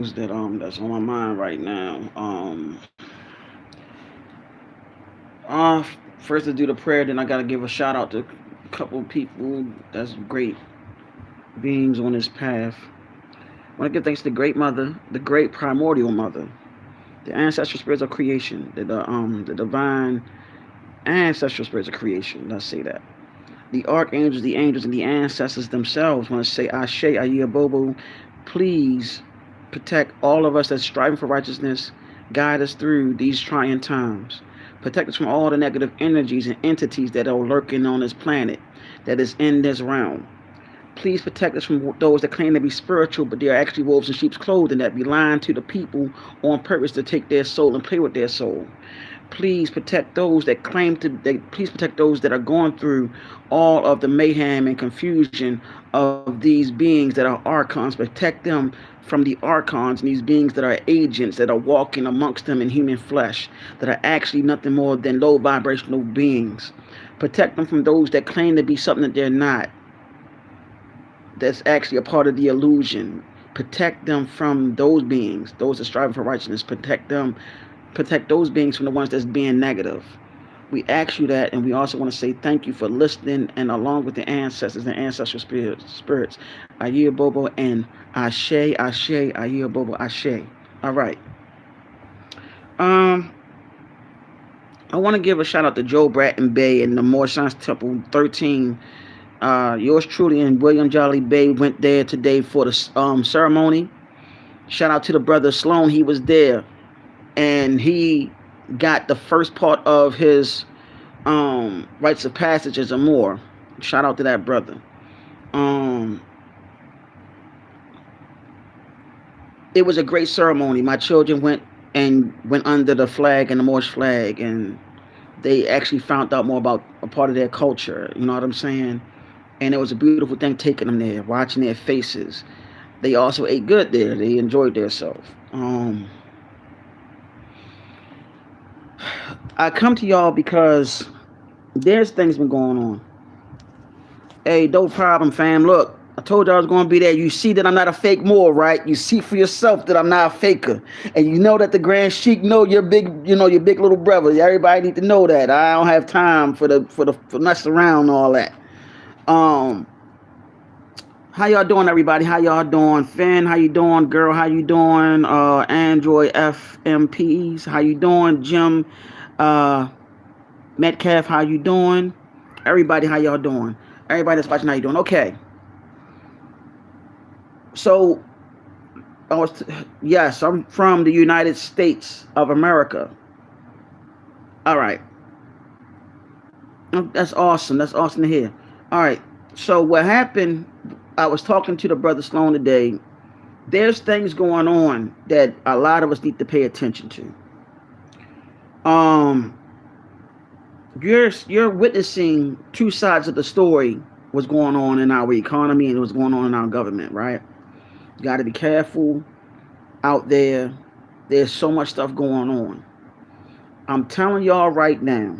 that's on my mind right now. First to do the prayer, then I gotta give a shout out to a couple of people that's great beings on this path. I want to give thanks to the Great Mother, the Great Primordial Mother, the ancestral spirits of creation, the divine ancestral spirits of creation. Let's say that. The archangels, the angels, and the ancestors themselves want to say Ashe, Ayah, Bobo, please protect all of us that's striving for righteousness. Guide us through these trying times. Protect us from all the negative energies and entities that are lurking on this planet, that is in this realm. Please protect us from those that claim to be spiritual, but they are actually wolves in sheep's clothing that be lying to the people on purpose to take their soul and play with their soul. Please protect those that claim to. Please protect those that are going through all of the mayhem and confusion of these beings that are archons. Protect them from the archons and these beings that are agents that are walking amongst them in human flesh, that are actually nothing more than low vibrational beings. Protect them from those that claim to be something that they're not, that's actually a part of the illusion. Protect them from those beings, those that strive for righteousness. Protect them, protect those beings from the ones that's being negative. We ask you that, and we also want to say thank you for listening, and along with the ancestors and ancestral spirits, Ayah Bobo and Ashe, Ashe, Ayah Bobo, Ashe. All right. Um, I want to give a shout out to Joe Bratton Bay and the More Science Temple 13. Yours truly and William Jolly Bay went there today for the ceremony. Shout out to the brother Sloan. He was there, and he got the first part of his rites of passages and more. Shout out to that brother. Um, it was a great ceremony. My children went under the flag and the Moorish flag, and they actually found out more about a part of their culture. You know what I'm saying? And it was a beautiful thing taking them there, watching their faces. They also ate good there. They enjoyed themselves. I come to y'all because there's things been going on. Hey, no problem, fam. Look, I told you I was going to be there. You see that I'm not a fake Moor, right? You see for yourself that I'm not a faker. And you know that the Grand Sheik know your big, your big little brother. Everybody need to know that. I don't have time for mess around and all that. How y'all doing, everybody? How y'all doing? Finn, how you doing? Girl, how you doing? Android FMPs, how you doing? Jim, Metcalf, how you doing? Everybody, how y'all doing? Everybody that's watching, how you doing? Okay. So, yes, I'm from the United States of America. All right. That's awesome. That's awesome to hear. All right. So what happened, I was talking to the brother Sloan today. There's things going on that a lot of us need to pay attention to. You're witnessing two sides of the story, what's going on in our economy and what's going on in our government, right? You got to be careful out there. There's so much stuff going on. I'm telling y'all right now,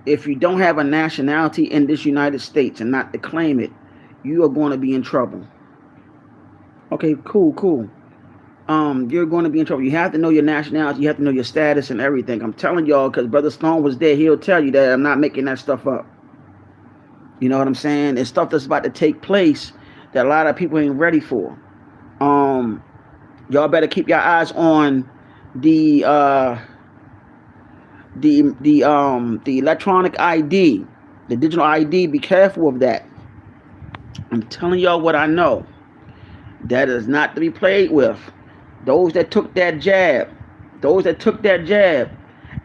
if you don't have a nationality in this United States and not to claim it, you are going to be in trouble. Okay, cool. You're going to be in trouble. You have to know your nationality. You have to know your status and everything. I'm telling y'all, because Brother Stone was there. He'll tell you that I'm not making that stuff up. You know what I'm saying? It's stuff that's about to take place that a lot of people ain't ready for. Y'all better keep your eyes on the electronic ID, the digital ID. Be careful of that. I'm telling y'all what I know. That is not to be played with. Those that took that jab,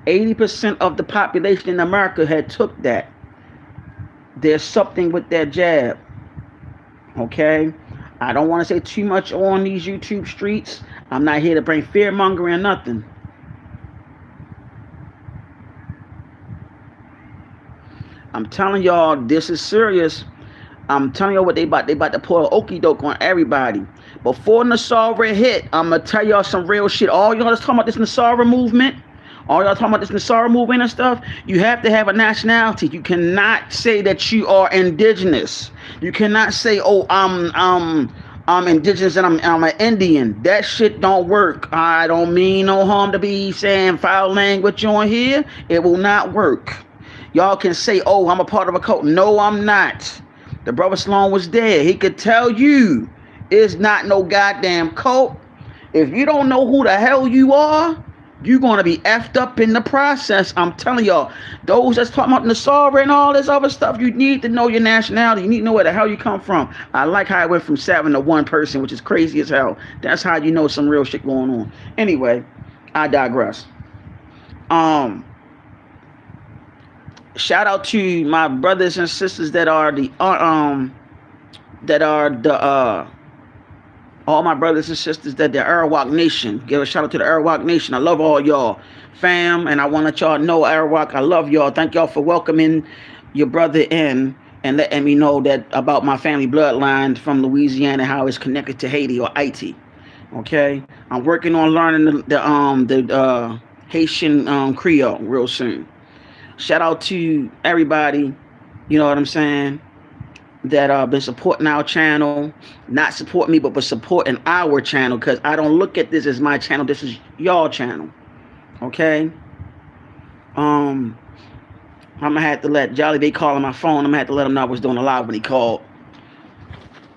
80% of the population in America had took that. There's something with that jab. Okay? I don't want to say too much on these YouTube streets. I'm not here to bring fear mongering or nothing. I'm telling y'all, this is serious. I'm telling y'all what they about to pull an okie doke on everybody. Before Nasara hit, I'm going to tell y'all some real shit. All y'all that's talking about this Nasara movement, and stuff, you have to have a nationality. You cannot say that you are indigenous. You cannot say, oh, I'm indigenous and I'm an Indian. That shit don't work. I don't mean no harm to be saying foul language on here. It will not work. Y'all can say, oh, I'm a part of a cult. No, I'm not. The brother Sloan was there. He could tell you it's not no goddamn cult. If you don't know who the hell you are, you're going to be effed up in the process. I'm telling y'all, those that's talking about Nasara and all this other stuff, you need to know your nationality. You need to know where the hell you come from. I like how it went from 7 to 1 person, which is crazy as hell. That's how you know some real shit going on. Anyway, I digress. Shout out to my brothers and sisters that are the all my brothers and sisters that the Arawak Nation. Give a shout out to the Arawak Nation. I love all y'all, fam, and I want to let y'all know, Arawak, I love y'all. Thank y'all for welcoming your brother in and letting me know that about my family bloodline from Louisiana, how it's connected to Haiti or Haiti. Okay, I'm working on learning the Haitian Creole real soon. Shout out to everybody, you know what I'm saying, that been supporting our channel, not supporting me, but supporting our channel, because I don't look at this as my channel. This is y'all channel. Okay. I'm gonna have to let Jolly Bay call on my phone. I'm gonna have to let him know I was doing a live when he called.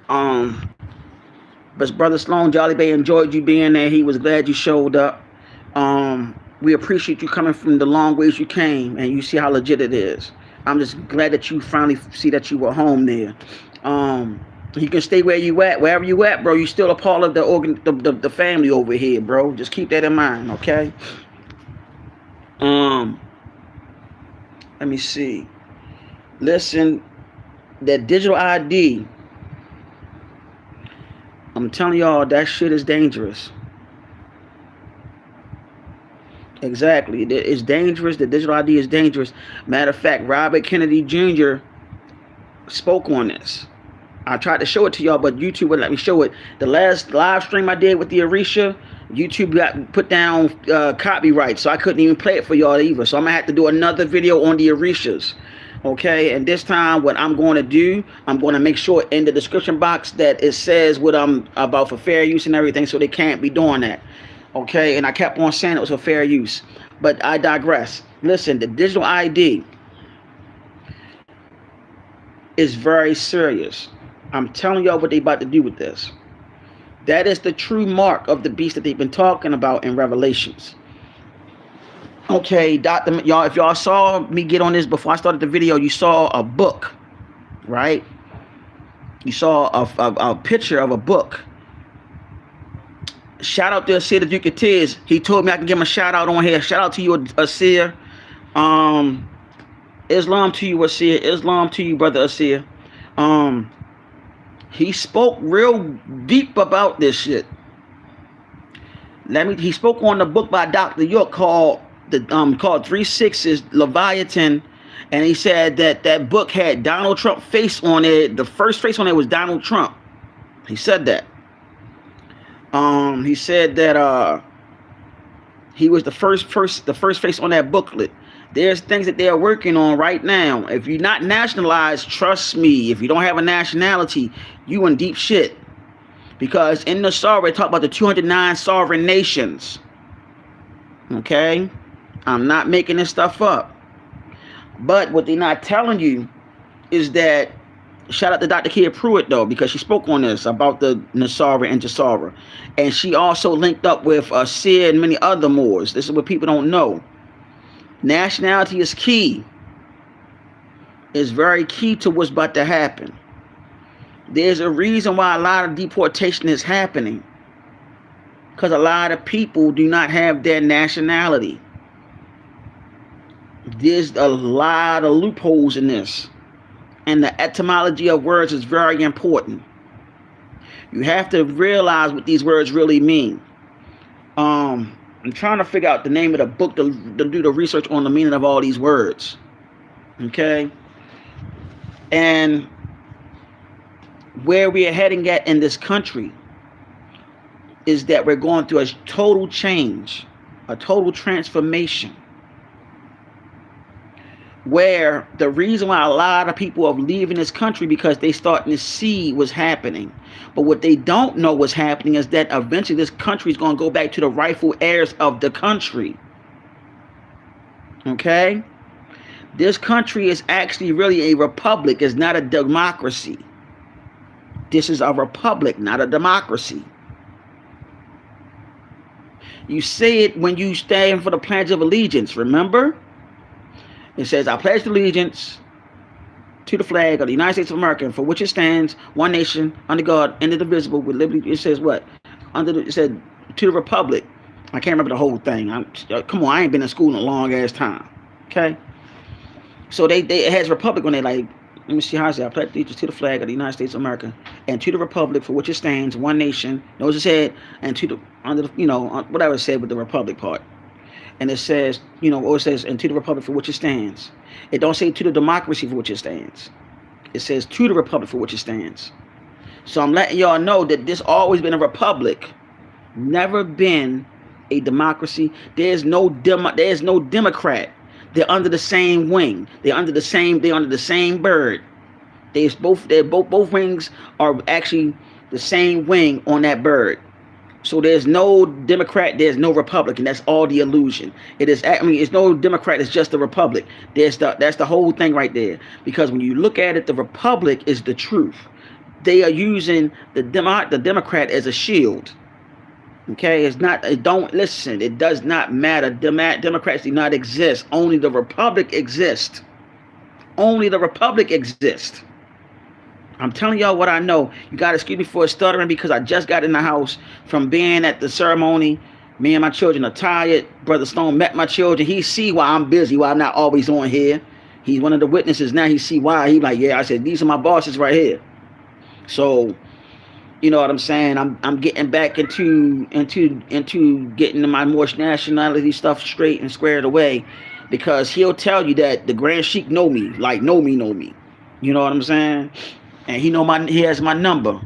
But Brother Sloan, Jolly Bay enjoyed you being there. He was glad you showed up. We appreciate you coming from the long ways you came, and you see how legit it is. I'm just glad that you finally see that you were home there. You can stay where you at, wherever you at, bro. You still a part of the family over here, bro. Just keep that in mind, okay? Let me see. Listen, that digital ID, I'm telling y'all, that shit is dangerous. Exactly. It's dangerous. The digital ID is dangerous. Matter of fact, Robert Kennedy Jr. spoke on this. I tried to show it to y'all, but YouTube wouldn't let me show it. The last live stream I did with the Orisha, YouTube got put down copyright, so I couldn't even play it for y'all either. So I'm going to have to do another video on the Orishas. Okay, and this time what I'm going to do, I'm going to make sure in the description box that it says what I'm about for fair use and everything, so they can't be doing that. Okay, and I kept on saying it was for fair use, but I digress. Listen, the digital ID is very serious. I'm telling y'all what they about to do with this. That is the true mark of the beast that they've been talking about in Revelations. Okay, y'all, if y'all saw me get on this before I started the video, you saw a book, right? You saw a picture of a book. Shout out to Asir the Duke of Tears. He told me I can give him a shout out on here. Shout out to you, Asir. Islam to you, Asir. Islam to you, brother Asir. He spoke real deep about this shit. He spoke on the book by Dr. York called 3 Sixes Leviathan, and he said that book had Donald Trump face on it. The first face on it was Donald Trump. He said that. He said that he was the first face on that booklet. There's things that they're working on right now. If you're not nationalized, trust me, if you don't have a nationality, you in deep shit. Because in the Nasara, they talk about the 209 sovereign nations. Okay? I'm not making this stuff up. But what they're not telling you is that, shout out to Dr. Kia Pruitt, though, because she spoke on this about the Nasara and Jasara. And she also linked up with Asir and many other Moors. This is what people don't know. Nationality is key. It's very key to what's about to happen. There's a reason why a lot of deportation is happening. Because a lot of people do not have their nationality. There's a lot of loopholes in this. And the etymology of words is very important. You have to realize what these words really mean. I'm trying to figure out the name of the book to do the research on the meaning of all these words. Okay? And where we are heading at in this country is that we're going through a total change, a total transformation. where the reason why a lot of people are leaving this country because they starting to see what's happening. But what they don't know what's happening is that eventually this country is going to go back to the rightful heirs of the country. Okay? This country is actually really a republic. It's not a democracy. This is a republic, not a democracy. You say it when you stand for the Pledge of Allegiance, remember? It says, I pledge allegiance to the flag of the United States of America, for which it stands, one nation, under God, indivisible, with liberty. It says what? It said, to the republic. I can't remember the whole thing. Come on, I ain't been in school in a long ass time. Okay? So it has republic when they like, let me see how I say, I pledge allegiance to the flag of the United States of America, and to the republic for which it stands, one nation. Notice it said, and to the, under the, whatever it said with the republic part. And it says, or it says, and to the republic for which it stands. It don't say to the democracy for which it stands. It says to the republic for which it stands. So I'm letting y'all know that this always been a republic, never been a democracy. There's no Democrat. They're under the same wing. They're under the same bird. Both wings are actually the same wing on that bird. So there's no Democrat, there's no Republican. That's all the illusion. It's no Democrat, it's just the Republic. That's the whole thing right there. Because when you look at it, the Republic is the truth. They are using the Democrat as a shield. Okay, don't listen. It does not matter. Democrats do not exist. Only the Republic exists. Only the Republic exists. I'm telling y'all what I know. You got to excuse me for stuttering because I just got in the house from being at the ceremony. Me and my children are tired. Brother Stone met my children. He see why I'm busy, why I'm not always on here. He's one of the witnesses now. He see why. He like, yeah, I said, these are my bosses right here. So, you know what I'm saying? I'm getting back into getting my more nationality stuff straight and squared away, because he'll tell you that the Grand Sheik know me. You know what I'm saying? And he has my number.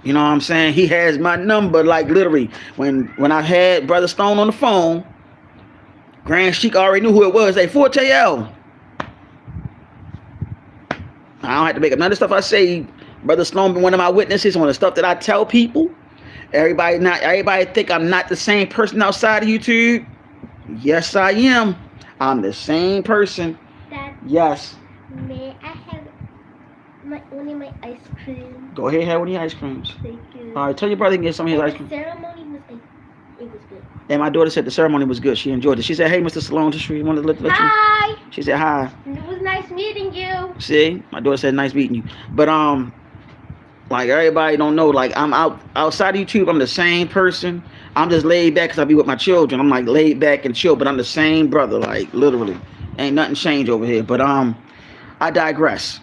You know what I'm saying? He has my number, like literally. When I had Brother Stone on the phone, Grand Sheik already knew who it was. Hey, Forte L. I don't have to make up none of the stuff I say. Brother Stone been one of my witnesses on the stuff that I tell people. Everybody think I'm not the same person outside of YouTube. Yes, I am. I'm the same person. Dad, yes. May I have one of my ice cream? Go ahead, have one of your ice creams. Thank you. All right, tell your brother to get some of his ice cream. The ceremony was good. And my daughter said the ceremony was good. She enjoyed it. She said, hey, Mr. Salone, she wanted to let you. Hi. She said, hi. It was nice meeting you. See, my daughter said, nice meeting you. But like everybody don't know, like I'm outside of YouTube, I'm the same person. I'm just laid back because I be with my children. I'm like laid back and chill, but I'm the same brother, like literally. Ain't nothing changed over here. But I digress.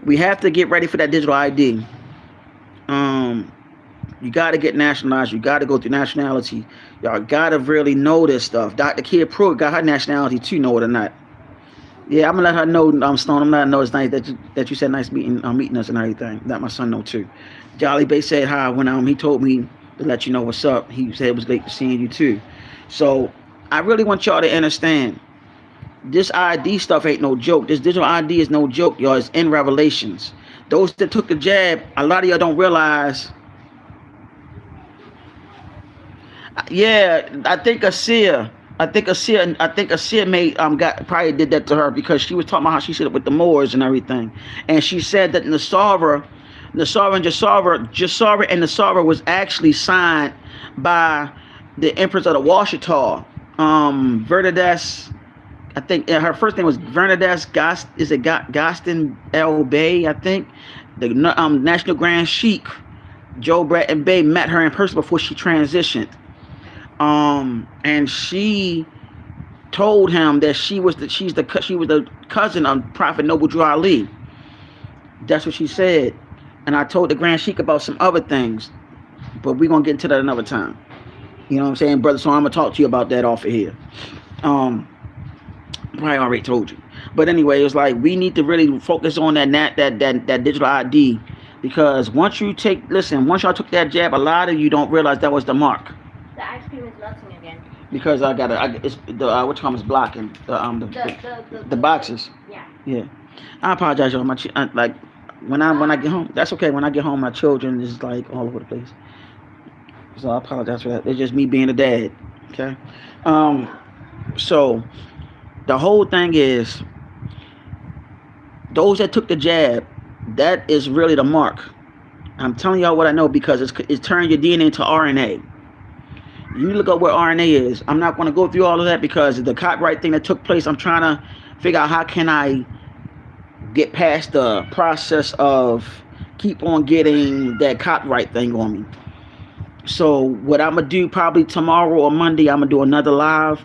We have to get ready for that digital ID. You got to get nationalized. You got to go through nationality. Y'all got to really know this stuff. Dr. Kid Pruitt got her nationality too, know it or not. Yeah, I'm gonna let her know. Stone. I'm gonna let her know it's nice that you said nice meeting us and everything. Let my son know too. Jolly Bay said hi when he told me to let you know what's up. He said it was great seeing you too. So I really want y'all to understand. This ID stuff ain't no joke. This digital ID is no joke, y'all. It's in Revelations. Those that took the jab, a lot of y'all don't realize. Yeah, I think Asir made probably did that to her because she was talking about how she said with the Moors and everything, and she said that Nasara and Nasara was actually signed by the Empress of the Washita, Bernadette. I think her first name was Bernadette Gaston El Bay. I think the National Grand Sheik Joe Bratton Bay met her in person before she transitioned. And she told him that she was the cousin of Prophet Noble Drew Ali. That's what she said. And I told the Grand Sheik about some other things, but we're gonna get into that another time. You know what I'm saying, brother? So I'm gonna talk to you about that off of here. Probably already told you, but anyway, it was like we need to really focus on that digital ID, because once y'all took that jab, a lot of you don't realize that was the mark. The ice cream is melting again. because I got it's the what you call is blocking the boxes. Yeah. Yeah, I apologize, y'all. Like when I get home, that's okay. When I get home, my children is like all over the place, so I apologize for that. It's just me being a dad. Okay, um, so the whole thing is those that took the jab, that is really the mark. I'm telling y'all what I know because it's turning your DNA into RNA. You look up what RNA is. I'm not going to go through all of that because the copyright thing that took place, I'm trying to figure out how can I get past the process of keep on getting that copyright thing on me. So what I'm going to do probably tomorrow or Monday, I'm going to do another live,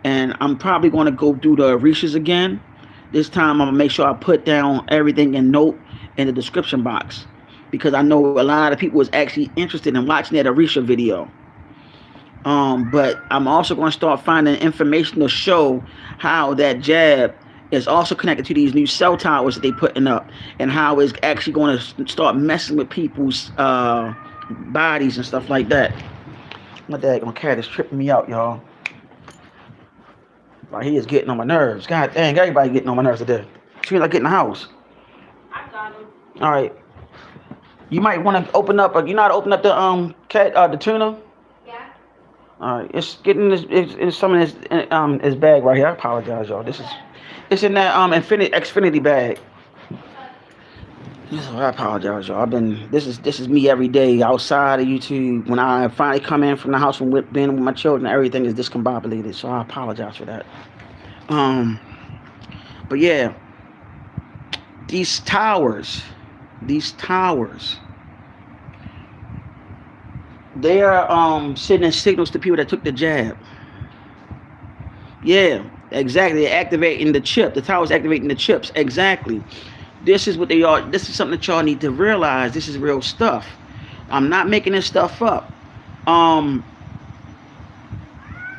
and I'm probably going to go through the Orishas again. This time I'm going to make sure I put down everything in note in the description box because I know a lot of people was actually interested in watching that Orisha video. But I'm also going to start finding information to show how that jab is also connected to these new cell towers that they putting up and how it's actually going to start messing with people's bodies and stuff like that. My daggone cat is tripping me out, y'all. Like he is getting on my nerves. God dang, everybody getting on my nerves today. Soon as I get in the house. I got him. All right. You might want to open up. You know how to open up the the tuna. Alright, it's getting it's some of this bag right here. I apologize, y'all. It's in that Xfinity bag. I apologize, y'all. This is me every day outside of YouTube. When I finally come in from the house from being with my children, everything is discombobulated. So I apologize for that. But yeah, these towers. They are sending signals to people that took the jab. Yeah, exactly. They're activating the chip. The tower's activating the chips. Exactly. This is what they are. This is something that y'all need to realize. This is real stuff. I'm not making this stuff up.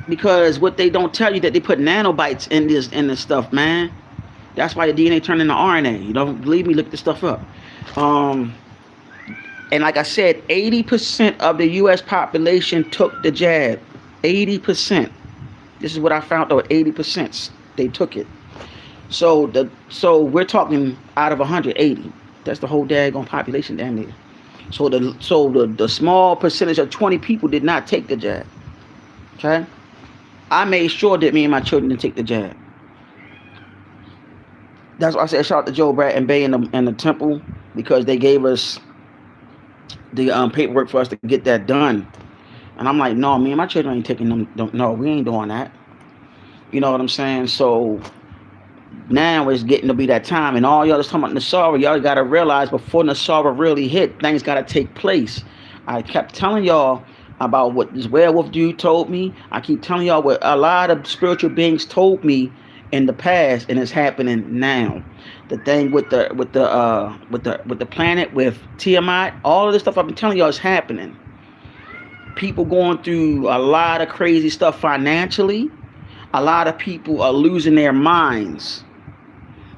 Because what they don't tell you that they put nanobytes in this stuff, man. That's why the DNA turned into RNA. You don't believe me? Look this stuff up. And like I said, 80% of the U.S. population took the jab. 80%. This is what I found out. 80% they took it. So we're talking out of 180. That's the whole daggone population down there. So the small percentage of 20 people did not take the jab. Okay. I made sure that me and my children didn't take the jab. That's why I said shout out to Joe Brad and Bay in the temple because they gave us the paperwork for us to get that done. And I'm like, no, me and my children ain't taking them. No, we ain't doing that. You know what I'm saying? So now it's getting to be that time. And all y'all is talking about Nasara, y'all got to realize before Nasara really hit, things got to take place. I kept telling y'all about what this werewolf dude told me. I keep telling y'all what a lot of spiritual beings told me in the past, and it's happening now. The thing with the planet, with Tiamat, all of this stuff I've been telling y'all is happening. People going through a lot of crazy stuff financially. A lot of people are losing their minds.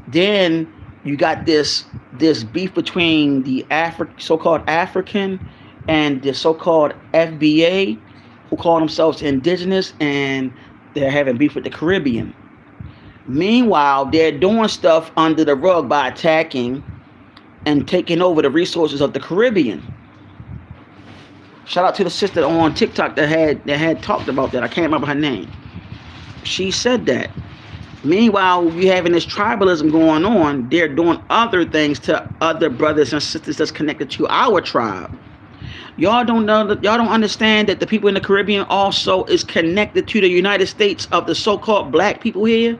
Then you got this beef between the so-called African and the so-called FBA, who call themselves indigenous, and they're having beef with the Caribbean. Meanwhile, they're doing stuff under the rug by attacking and taking over the resources of the Caribbean. Shout out to the sister on TikTok that had talked about that. I can't remember her name. She said that. Meanwhile, you having this tribalism going on, they're doing other things to other brothers and sisters that's connected to our tribe. Y'all don't know that, y'all don't understand that the people in the Caribbean also is connected to the United States of the so-called black people here.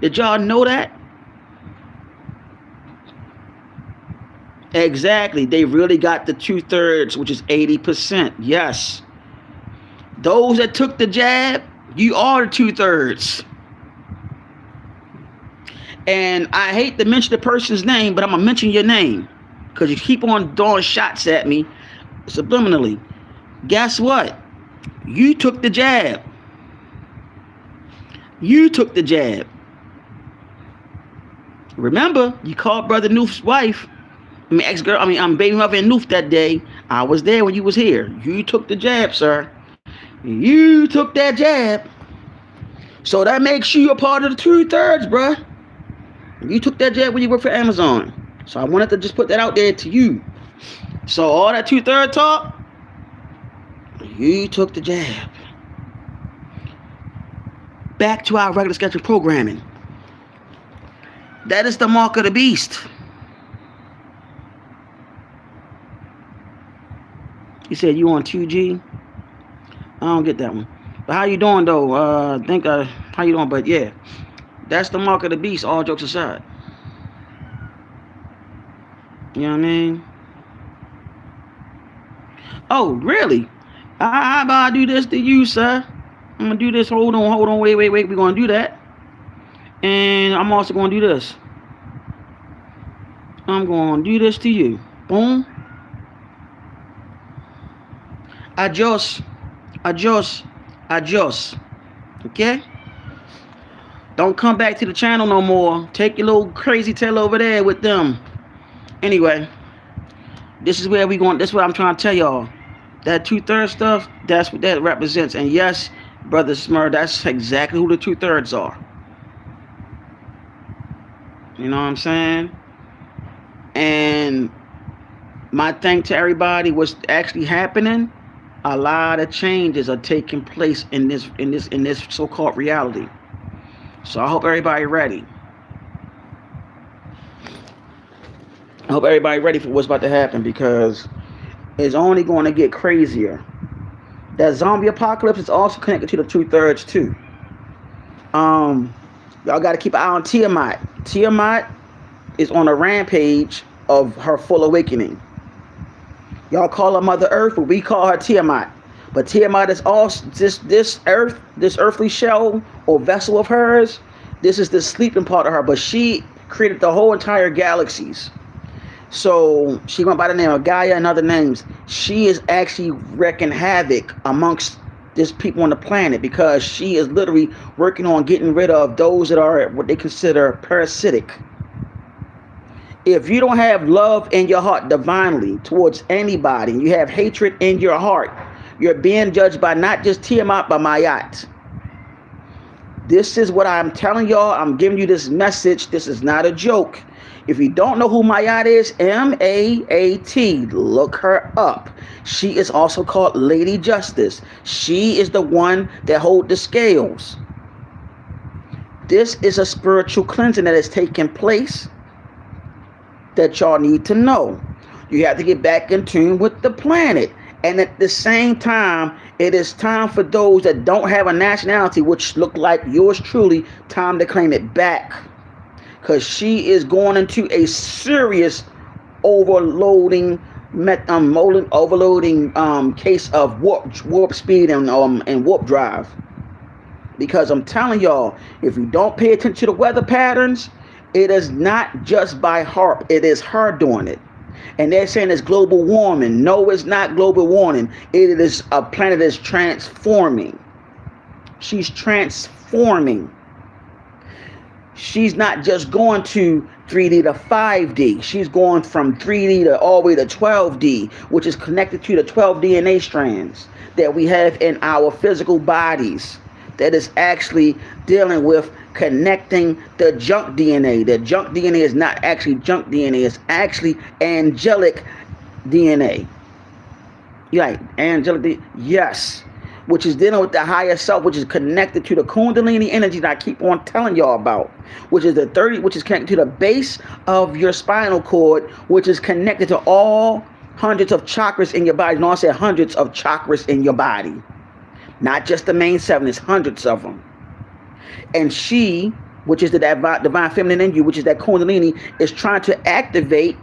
Did y'all know that? Exactly. They really got the 2/3, which is 80%. Yes. Those that took the jab, you are the 2/3. And I hate to mention the person's name, but I'm going to mention your name because you keep on throwing shots at me subliminally. Guess what? You took the jab. You took the jab. Remember, you called Brother Noof's wife. Baby mother and Noof that day. I was there when you was here. You took the jab, sir. You took that jab. So that makes you a part of the 2/3, bruh. You took that jab when you worked for Amazon. So I wanted to just put that out there to you. So all that 2/3 talk, you took the jab. Back to our regular scheduled programming. That is the mark of the beast. You said you on 2G? I don't get that one. But how you doing though? How you doing? But yeah, that's the mark of the beast. All jokes aside. You know what I mean? Oh, really? How about I do this to you, sir? I'm gonna do this. Hold on. Wait. We're gonna do that. And I'm also gonna do this. I'm gonna do this to you. Boom. Adjust. Okay? Don't come back to the channel no more. Take your little crazy tail over there with them. Anyway, this is where we going. This is what I'm trying to tell y'all. That 2/3 stuff, that's what that represents. And yes, Brother Smur, that's exactly who the 2/3 are. You know what I'm saying? And my thank to everybody, what's actually happening, a lot of changes are taking place in this so-called reality. So I hope everybody ready. I hope everybody ready for what's about to happen, because it's only going to get crazier. That zombie apocalypse is also connected to the 2/3 too. Y'all got to keep an eye on Tiamat. Tiamat is on a rampage of her full awakening. Y'all call her Mother Earth, but we call her Tiamat. But Tiamat is also this earthly shell or vessel of hers. This is the sleeping part of her, but she created the whole entire galaxies. So she went by the name of Gaia and other names. She is actually wreaking havoc amongst these people on the planet, because she is literally working on getting rid of those that are what they consider parasitic. If you don't have love in your heart divinely towards anybody, and you have hatred in your heart, you're being judged by not just Tiamat, but Mayat. This is what I'm telling y'all. I'm giving you this message. This is not a joke. If you don't know who Mayat is, M-A-A-T, look her up. She is also called Lady Justice. She is the one that holds the scales. This is a spiritual cleansing that is taking place that y'all need to know. You have to get back in tune with the planet. And at the same time, it is time for those that don't have a nationality, which look like yours truly, time to claim it back. Because she is going into a serious overloading case of warp speed and warp drive. Because I'm telling y'all, if you don't pay attention to the weather patterns, it is not just by HAARP. It is her doing it. And they're saying it's global warming. No, it's not global warming. It is a planet that's transforming. She's transforming. She's not just going to 3D to 5D. She's going from 3D to all the way to 12D, which is connected to the 12 DNA strands that we have in our physical bodies. That is actually dealing with connecting the junk DNA. The junk DNA is not actually junk DNA. It's actually angelic DNA. Right, angelic DNA. Yes. Which is dealing with the higher self, which is connected to the Kundalini energy that I keep on telling y'all about, which is the 30, which is connected to the base of your spinal cord, which is connected to all hundreds of chakras in your body. No, I said hundreds of chakras in your body. Not just the main 7, it's hundreds of them. And she, which is the divine feminine in you, which is that Kundalini, is trying to activate.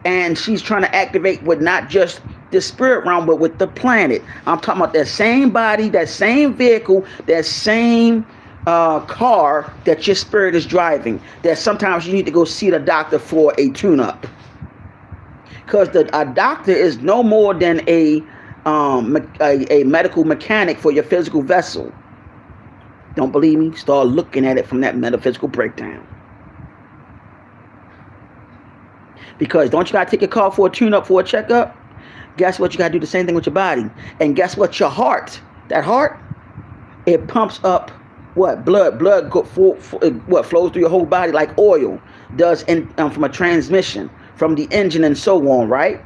And she's trying to activate with not just the spirit realm, but with the planet. I'm talking about that same body, that same vehicle, that same car that your spirit is driving. That sometimes you need to go see the doctor for a tune-up. Because a doctor is no more than a medical mechanic for your physical vessel. Don't believe me? Start looking at it from that metaphysical breakdown. Because don't you got to take your car for a tune-up, for a checkup? Guess what? You got to do the same thing with your body. And guess what? Your heart, that heart, it pumps up what blood what flows through your whole body like oil does from a transmission from the engine and so on, right?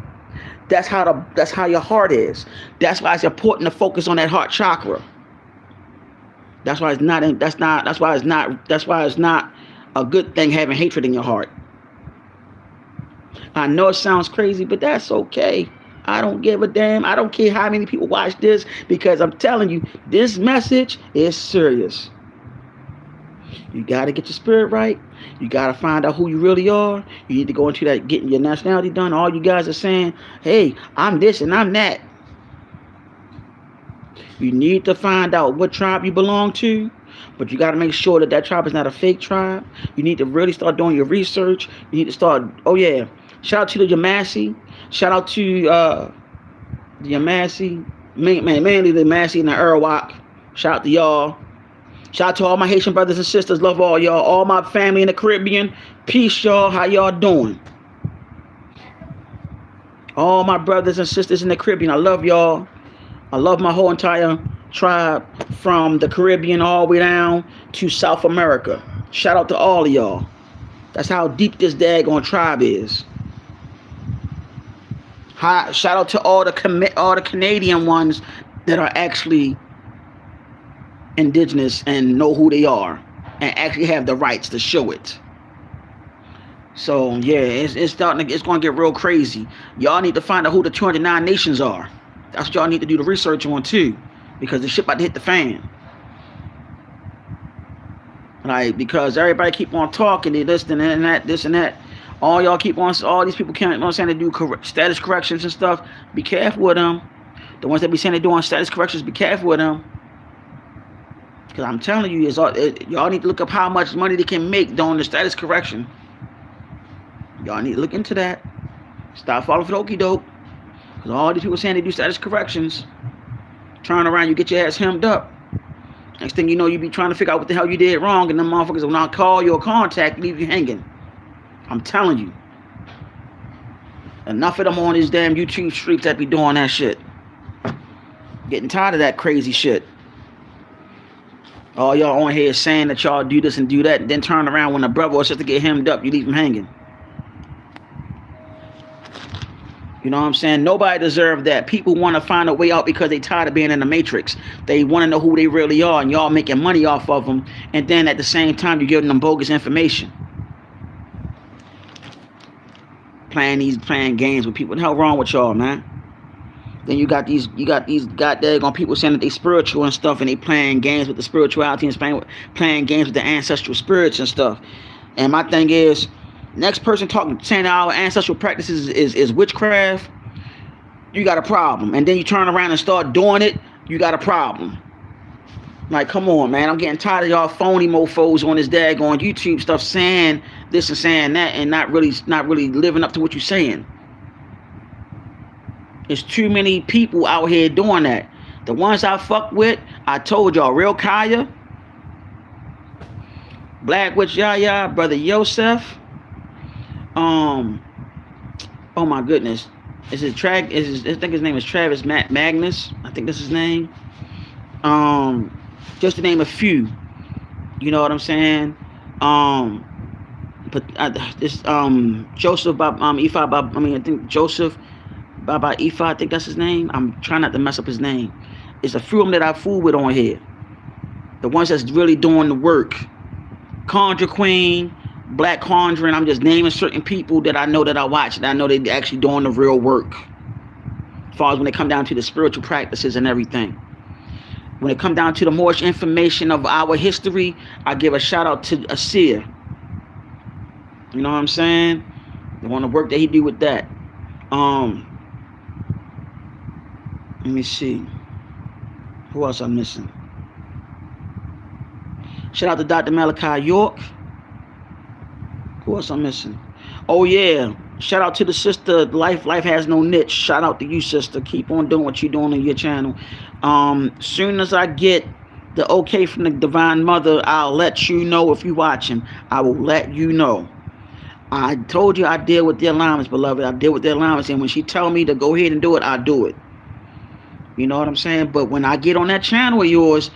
That's how your heart is. That's why it's important to focus on that heart chakra. That's why it's not a good thing having hatred in your heart. I know it sounds crazy, but that's okay. I don't give a damn. I don't care how many people watch this, because I'm telling you, this message is serious. You got to get your spirit right. You got to find out who you really are. You need to go into that, getting your nationality done. All you guys are saying, hey, I'm this and I'm that. You need to find out what tribe you belong to, but you got to make sure that that tribe is not a fake tribe. You need to really start doing your research. You need to start, oh yeah, shout out to the Yamasee. Shout out to the Yamasee, mainly the Yamasee and the Arawak. Shout out to y'all. Shout out to all my Haitian brothers and sisters. Love all y'all. All my family in the Caribbean. Peace, y'all. How y'all doing? All my brothers and sisters in the Caribbean. I love y'all. I love my whole entire tribe from the Caribbean all the way down to South America. Shout out to all of y'all. That's how deep this daggone tribe is. Shout out to all the Canadian ones that are actually indigenous and know who they are and actually have the rights to show it. So yeah, it's going to get real crazy. Y'all need to find out who the 209 nations are. That's what y'all need to do the research on too, because the shit about to hit the fan. Like, because everybody keep on talking, they this and that, this and that. All y'all keep on, all these people can't, you know what I'm saying, they do status corrections and stuff. Be careful with them. The ones that be saying they're doing status corrections, be careful with them. Because I'm telling you, y'all need to look up how much money they can make doing the status correction. Y'all need to look into that. Stop falling for the okie doke. Because all these people saying they do status corrections, turn around, you get your ass hemmed up. Next thing you know, you be trying to figure out what the hell you did wrong, and them motherfuckers will not call you or contact, leave you hanging. I'm telling you. Enough of them on these damn YouTube streets that be doing that shit. Getting tired of that crazy shit. All y'all on here saying that y'all do this and do that, and then turn around when a brother or sister get hemmed up, you leave him hanging. You know what I'm saying? Nobody deserves that. People want to find a way out because they tired of being in the matrix. They want to know who they really are, and y'all making money off of them, and then at the same time you're giving them bogus information. Playing games with people. What the hell wrong with y'all, man? Then you got these goddamn people saying that they spiritual and stuff, and they playing games with the spirituality and playing games with the ancestral spirits and stuff. And my thing is, next person saying our ancestral practices is witchcraft, you got a problem. And then you turn around and start doing it, you got a problem. Like, come on, man. I'm getting tired of y'all phony mofos on this daggone YouTube stuff saying this and saying that and not really living up to what you're saying. There's too many people out here doing that. The ones I fuck with, I told y'all, Real Kaya, Black Witch Yaya, Brother Yosef. Oh my goodness. I think his name is Travis Magnus. I think that's his name. Just to name a few. You know what I'm saying? But this Joseph Ifa, I think Joseph Baba Ifa, I think that's his name. I'm trying not to mess up his name. It's a few of them that I fool with on here. The ones that's really doing the work. Conjure Queen, Black Conjuring. I'm just naming certain people that I know that I watch, and I know they actually doing the real work. As far as when they come down to the spiritual practices and everything. When it come down to the more information of our history, I give a shout out to Asir. You know what I'm saying? The one the work that he do with that. Let me see. Who else I'm missing? Shout out to Dr. Malachi York. Who else I'm missing? Oh yeah. Shout out to the sister. Life has no niche. Shout out to you, sister. Keep on doing what you're doing on your channel. Soon as I get the okay from the Divine Mother, I'll let you know. If you're watching, I will let you know. I told you I deal with the alignments, beloved. I deal with the alignments, and when she tell me to go ahead and do it, I do it. You know what I'm saying? But when I get on that channel of yours,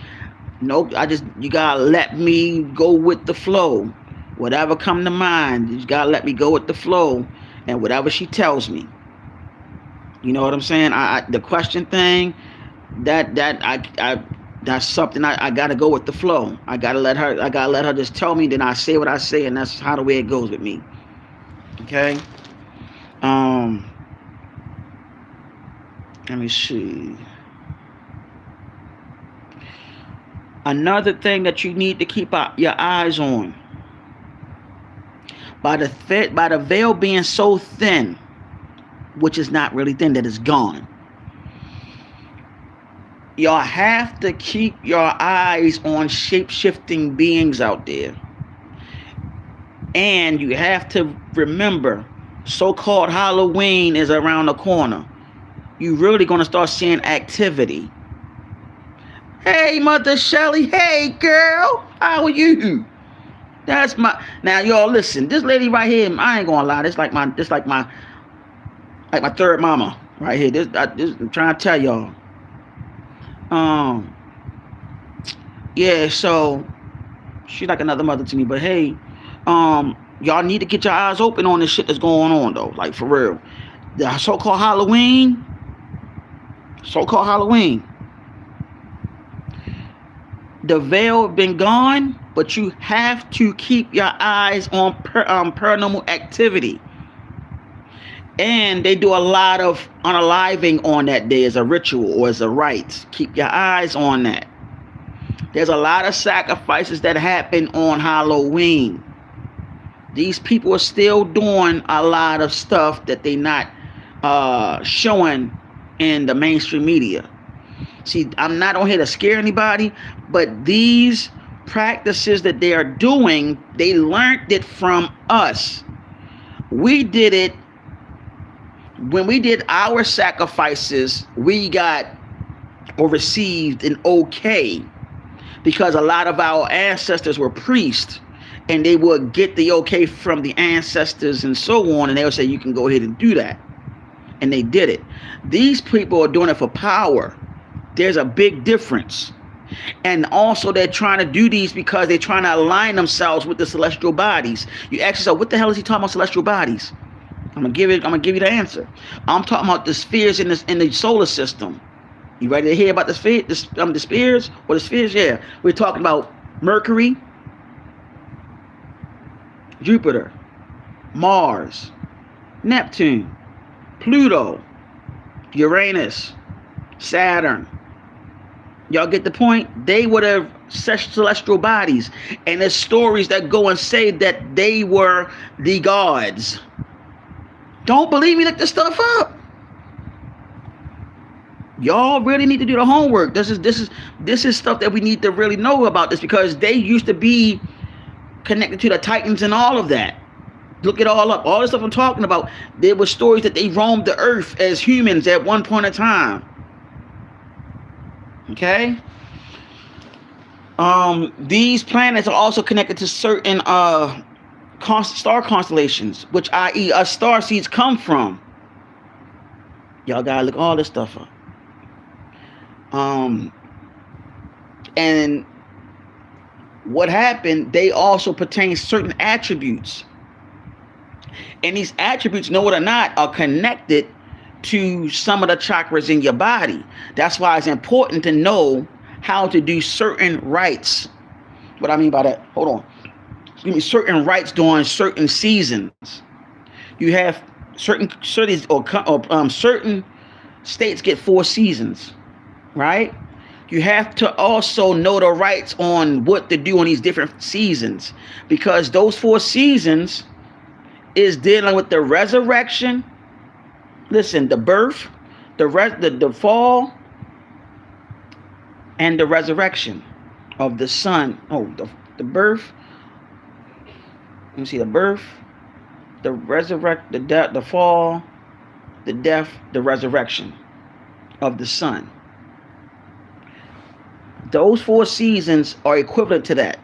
Nope, you gotta let me go with the flow. Whatever come to mind, you gotta let me go with the flow, and whatever she tells me. You know what I'm saying? The question thing, that's something I gotta go with the flow. I gotta let her just tell me, then I say what I say, and that's how the way it goes with me. Okay. Let me see. Another thing that you need to keep your eyes on, by the veil being so thin, which is not really thin, that it's gone. Y'all have to keep your eyes on shape-shifting beings out there. And you have to remember, so-called Halloween is around the corner. You're really going to start seeing activity. Hey, Mother Shelly. Hey, girl. How are you? That's my... Now, y'all, listen. This lady right here, I ain't going to lie. This like my third mama right here. This I'm trying to tell y'all. Yeah, so she's like another mother to me. But hey, y'all need to get your eyes open on this shit that's going on, though. Like, for real. The so-called Halloween. The veil been gone, but you have to keep your eyes on paranormal activity. And they do a lot of unaliving on that day as a ritual or as a rite. Keep your eyes on that. There's a lot of sacrifices that happen on Halloween. These people are still doing a lot of stuff that they not showing in the mainstream media. See, I'm not on here to scare anybody, but these practices that they are doing, they learned it from us. We did it. When we did our sacrifices, we got or received an okay, because a lot of our ancestors were priests, and they would get the okay from the ancestors and so on, and they would say, you can go ahead and do that. And they did it. These people are doing it for power. There's a big difference. And also they're trying to do these because they're trying to align themselves with the celestial bodies. You ask yourself, what the hell is he talking about celestial bodies? I'm gonna give you the answer. I'm talking about the spheres in the solar system. You ready to hear about the spheres? The spheres? Yeah. We're talking about Mercury, Jupiter, Mars, Neptune, Pluto, Uranus, Saturn. Y'all get the point? They were the celestial bodies. And there's stories that go and say that they were the gods. Don't believe me? Look this stuff up. Y'all really need to do the homework. This is stuff that we need to really know about this, because they used to be connected to the Titans and all of that. Look it all up. All the stuff I'm talking about, there were stories that they roamed the earth as humans at one point in time. Okay? These planets are also connected to certain star constellations, which i.e. us star seeds come from. Y'all gotta look all this stuff up. And what happened, they also pertain certain attributes. And these attributes, know it or not, are connected to some of the chakras in your body. That's why it's important to know how to do certain rites. What I mean by that, hold on. Certain rites during certain seasons. You have certain states get 4 seasons, right? You have to also know the rights on what to do on these different seasons, because those 4 seasons is dealing with the resurrection. Listen, the birth, the fall, and the resurrection of the sun. Oh, the birth. Let me see, the birth, the the fall, the death, the resurrection of the sun. Those 4 seasons are equivalent to that.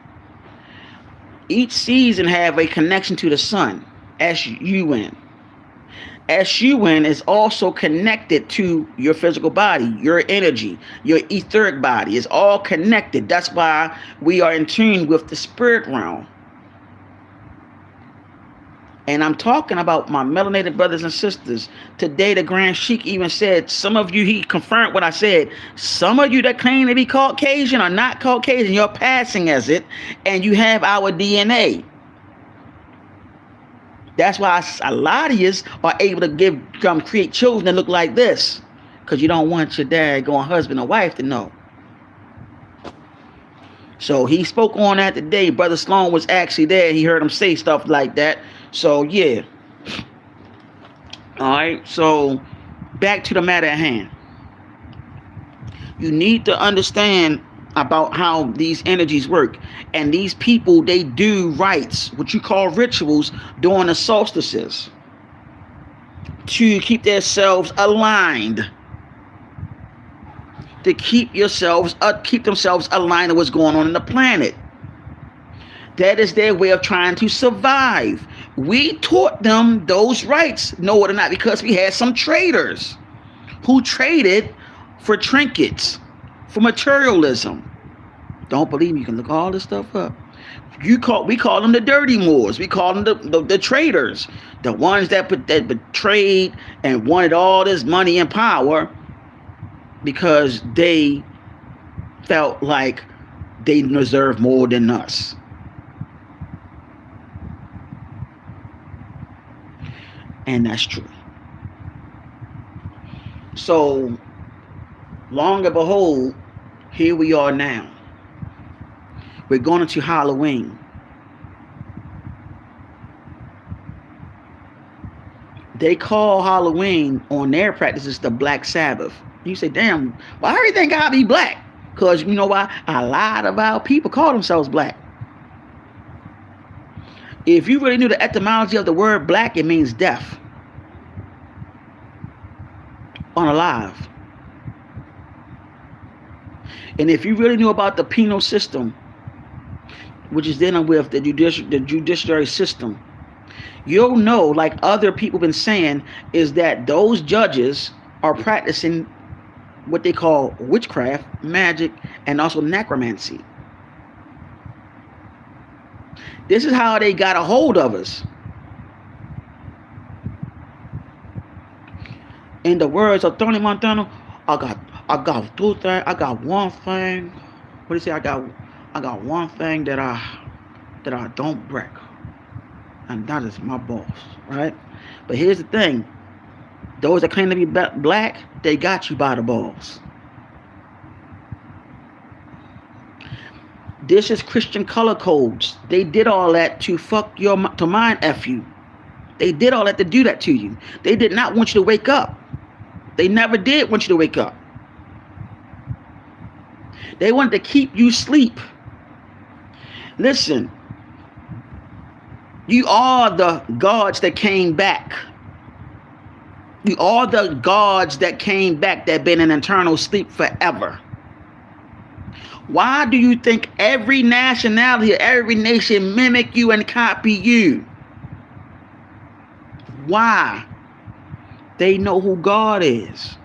Each season have a connection to the sun, S-U-N. SUN is also connected to your physical body, your energy, your etheric body. It's all connected. That's why we are in tune with the spirit realm. And I'm talking about my melanated brothers and sisters. Today, the Grand Sheik even said, some of you, he confirmed what I said. Some of you that claim to be Caucasian are not Caucasian. You're passing as it, and you have our DNA. That's why a lot of you are able to create children that look like this. Because you don't want your dad going husband or wife to know. So he spoke on that today. Brother Sloan was actually there. He heard him say stuff like that. So, yeah. All right. So, back to the matter at hand. You need to understand about how these energies work. And these people, they do rites, what you call rituals, during the solstices to keep themselves aligned. To keep themselves aligned to what's going on in the planet. That is their way of trying to survive. We taught them those rights, know it or not, because we had some traders who traded for trinkets, for materialism. Don't believe me? You can look all this stuff up. We call them the dirty Moors. We call them the traders, the ones that betrayed and wanted all this money and power because they felt like they deserve more than us. And that's true. So, long and behold, here we are now. We're going into Halloween. They call Halloween on their practices the Black Sabbath. You say, damn, why everything gotta be black? Because you know why? A lot of our people call themselves black. If you really knew the etymology of the word black, it means death. Unalive. And if you really knew about the penal system, which is dealing with the judiciary system, you'll know, like other people been saying, is that those judges are practicing what they call witchcraft, magic, and also necromancy. This is how they got a hold of us. In the words of Tony Montana, I got two things. I got one thing. What do you say? I got one thing that I don't break, and that is my boss, right? But here's the thing: those that claim to be black, they got you by the balls. This is Christian color codes. They did all that to to mind F you. They did all that to do that to you. They did not want you to wake up. They never did want you to wake up. They wanted to keep you asleep. Listen, you are the gods that came back. You are the gods that came back that been in eternal sleep forever. Why do you think every nationality, every nation mimic you and copy you? Why? They know who God is.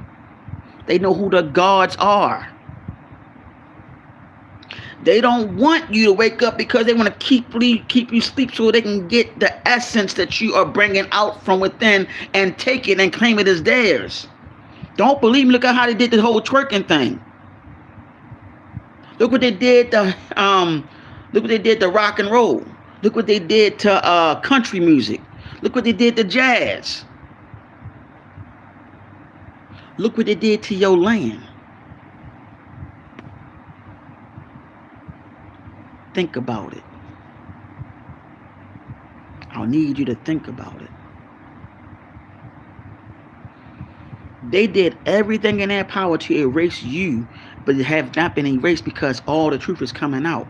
They know who the gods are. They don't want you to wake up because they want to keep you asleep so they can get the essence that you are bringing out from within and take it and claim it as theirs. Don't believe me? Look at how they did the whole twerking thing. Look what they did to rock and roll. Look what they did to country music. Look what they did to jazz. Look what they did to your land. Think about it. I'll need you to think about it. They did everything in their power to erase you, but it have not been erased because all the truth is coming out.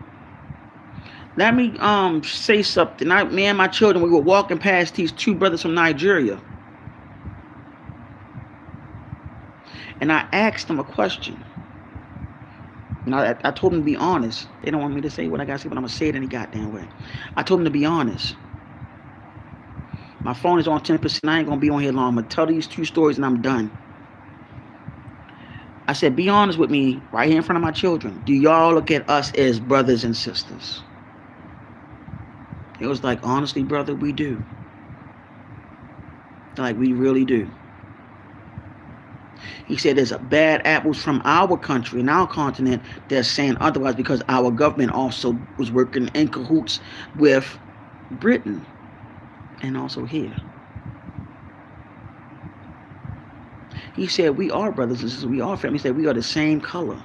Let me say something. Me and my children, we were walking past these two brothers from Nigeria. And I asked them a question. And I told them to be honest. They don't want me to say what I got to say, but I'm going to say it any goddamn way. I told them to be honest. My phone is on 10%. I ain't gonna be on here long. I'm gonna tell these 2 stories and I'm done. I said, be honest with me right here in front of my children. Do y'all look at us as brothers and sisters? It was like, honestly, brother, we do. Like, we really do. He said there's a bad apples from our country and our continent that's saying otherwise because our government also was working in cahoots with Britain and also here. He said we are brothers and sisters, we are family. He said we are the same color.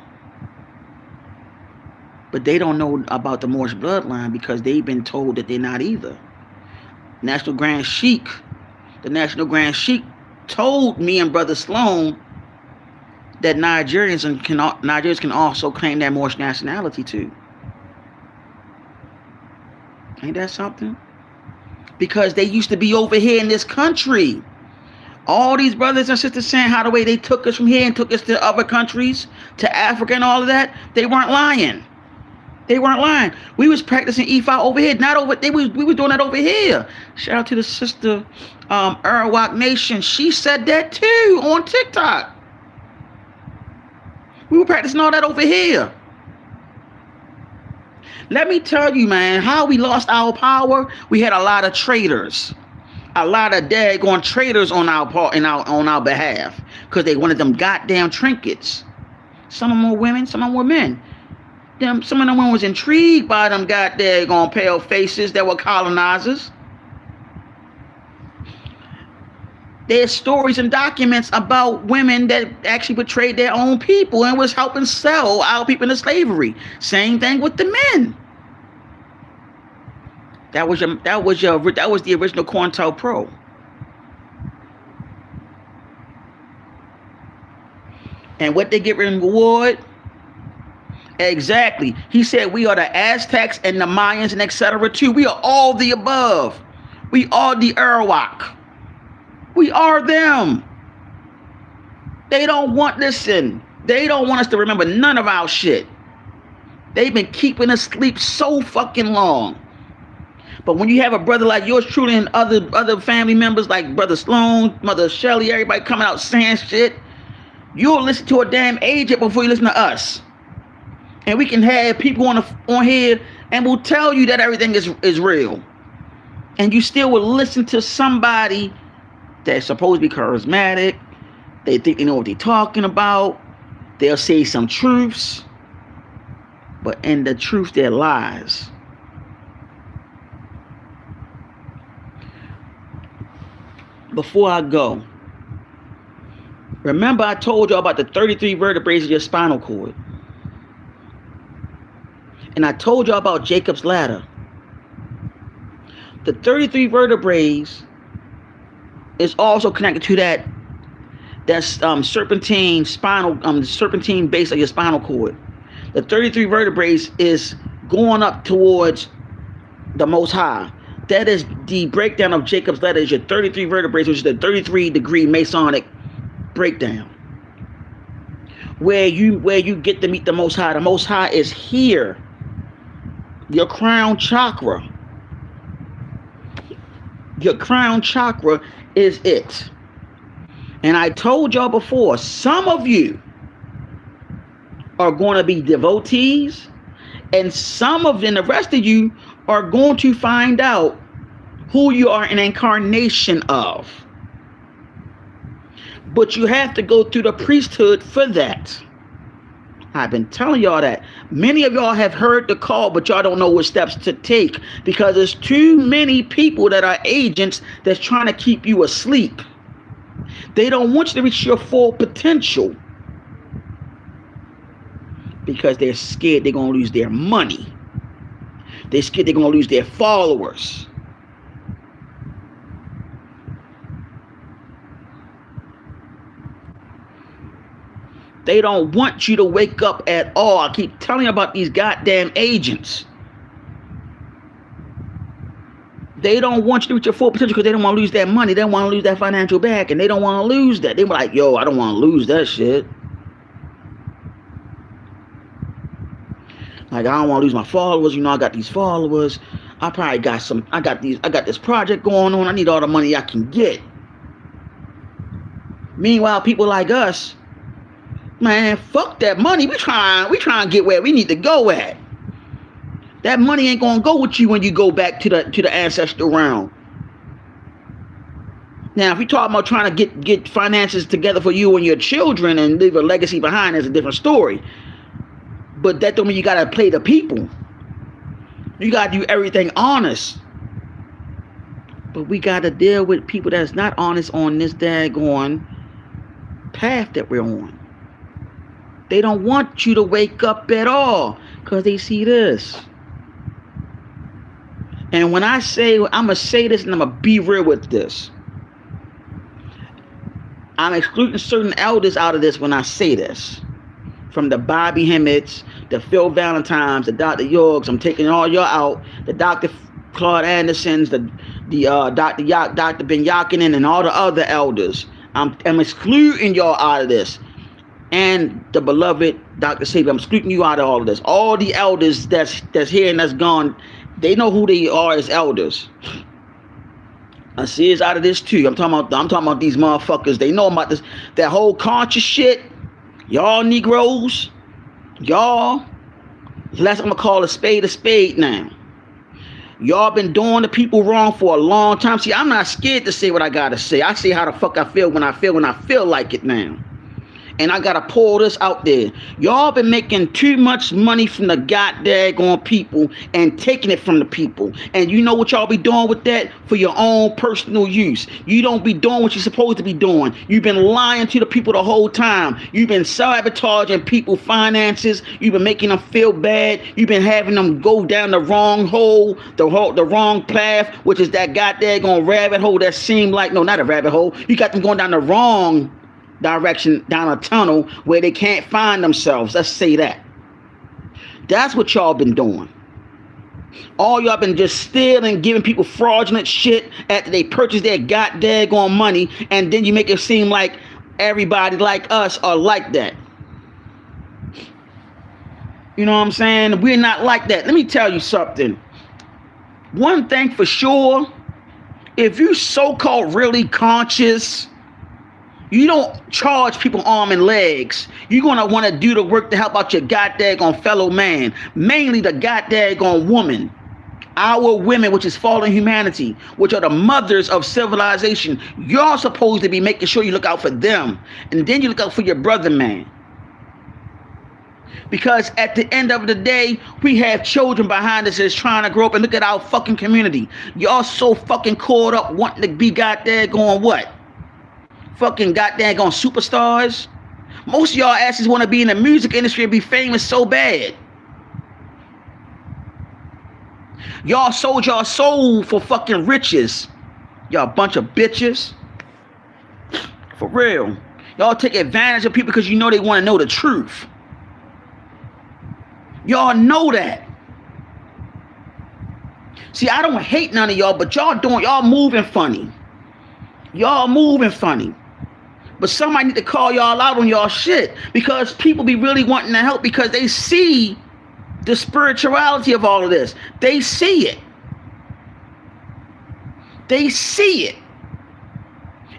But they don't know about the Moorish bloodline because they've been told that they're not either. The National Grand Sheikh told me and Brother Sloan that Nigerians can also claim that Moorish nationality too. Ain't that something? Because they used to be over here in this country. All these brothers and sisters saying how the way they took us from here and took us to other countries, to Africa and all of that, they weren't lying. They weren't lying. We was practicing Ifa over here, we was doing that over here. Shout out to the sister Arawak Nation. She said that too on TikTok. We were practicing all that over here. Let me tell you, man, how we lost our power. We had a lot of traitors. A lot of daggone traitors on our part on our behalf. Because they wanted them goddamn trinkets. Some of them were women, some of them were men. Some of them was intrigued by them goddamn pale faces that were colonizers. There's stories and documents about women that actually betrayed their own people and was helping sell our people into slavery. Same thing with the men. That was the original COINTELPRO. And what they get in reward? Exactly. He said we are the Aztecs and the Mayans and etc. too. We are all the above. We are the Arawak. We are them. They don't want us to remember none of our shit. They've been keeping us asleep so fucking long. But when you have a brother like yours truly and other family members like Brother Sloan, Mother Shelley, everybody coming out saying shit, you'll listen to a damn agent before you listen to us. And we can have people on here and will tell you that everything is real. And you still will listen to somebody that's supposed to be charismatic. They think they know what they're talking about. They'll say some truths. But in the truth, they're lies. Before I go, remember I told you about the 33 vertebrae of your spinal cord. And I told you about Jacob's ladder. The 33 vertebrae is also connected to that serpentine serpentine base of your spinal cord. The 33 vertebrae is going up towards the Most High. That is the breakdown of Jacob's ladder. Is your 33 vertebrae, which is the 33-degree Masonic breakdown. Where you get to meet the Most High. The Most High is here. Your crown chakra. Your crown chakra is it. And I told y'all before, some of you are going to be devotees, and the rest of you are going to find out who you are an incarnation of. But you have to go through the priesthood for that. I've been telling y'all that. Many of y'all have heard the call, but y'all don't know what steps to take because there's too many people that are agents that's trying to keep you asleep. They don't want you to reach your full potential because they're scared they're going to lose their money. They're scared they're going to lose their followers. They don't want you to wake up at all. I keep telling you about these goddamn agents. They don't want you to reach your full potential because they don't want to lose that money. They don't want to lose that financial back, and they don't want to lose that. They were like, yo, I don't want to lose that shit. Like, I don't want to lose my followers. You know, I got these followers. I probably got this project going on. I need all the money I can get. Meanwhile, people like us, man, fuck that money. We trying to get where we need to go at. That money ain't gonna go with you when you go back to the ancestral realm. Now, if we talk about trying to get finances together for you and your children and leave a legacy behind, that's a different story. But that don't mean you gotta play the people. You gotta do everything honest. But we gotta deal with people that's not honest on this daggone path that we're on. They don't want you to wake up at all because they see this. And when I say, I'm gonna say this and I'm gonna be real with this. I'm excluding certain elders out of this when I say this. From the Bobby Hemmitts, the Phil Valentines, the Dr. Yorks, I'm taking all y'all out. The Dr. Claude Andersons, the Dr. Ben Yakinen, and all the other elders. I'm excluding y'all out of this. And the beloved Dr. Sabi, I'm excluding you out of all of this. All the elders that's here and that's gone, they know who they are as elders. I see it's out of this too. I'm talking about these motherfuckers. They know about this, that whole conscious shit. Y'all Negroes, y'all, I'm gonna call a spade now. Y'all been doing the people wrong for a long time. See, I'm not scared to say what I gotta say. I say how the fuck I feel when I feel like it now. And I gotta pull this out there. Y'all been making too much money from the goddamn people and taking it from the people. And you know what y'all be doing with that? For your own personal use. You don't be doing what you're supposed to be doing. You've been lying to the people the whole time. You've been sabotaging people's finances. You've been making them feel bad. You've been having them go down the wrong hole, the wrong path, which is that goddamn rabbit hole that seemed like, no, not a rabbit hole. You got them going down the wrong direction, down a tunnel where they can't find themselves. Let's say that. That's what y'all been doing. All y'all been just stealing, giving people fraudulent shit after they purchase their goddamn money, and then you make it seem like everybody like us are like that. You know what I'm saying? We're not like that. Let me tell you something. One thing for sure, if you so-called really conscious, you don't charge people arm and legs. You're going to want to do the work to help out your goddamn fellow man. Mainly the goddamn woman. Our women, which is fallen humanity, which are the mothers of civilization. You're supposed to be making sure you look out for them. And then you look out for your brother man. Because at the end of the day, we have children behind us that's trying to grow up, and look at our fucking community. Y'all so fucking caught up wanting to be goddamn going what? Fucking goddamn on superstars. Most of y'all asses want to be in the music industry and be famous so bad. Y'all sold y'all soul for fucking riches. Y'all bunch of bitches. For real. Y'all take advantage of people because you know they want to know the truth. Y'all know that. See, I don't hate none of y'all, but y'all moving funny. Y'all moving funny. But somebody need to call y'all out on y'all shit, because people be really wanting to help because they see the spirituality of all of this. They see it. They see it.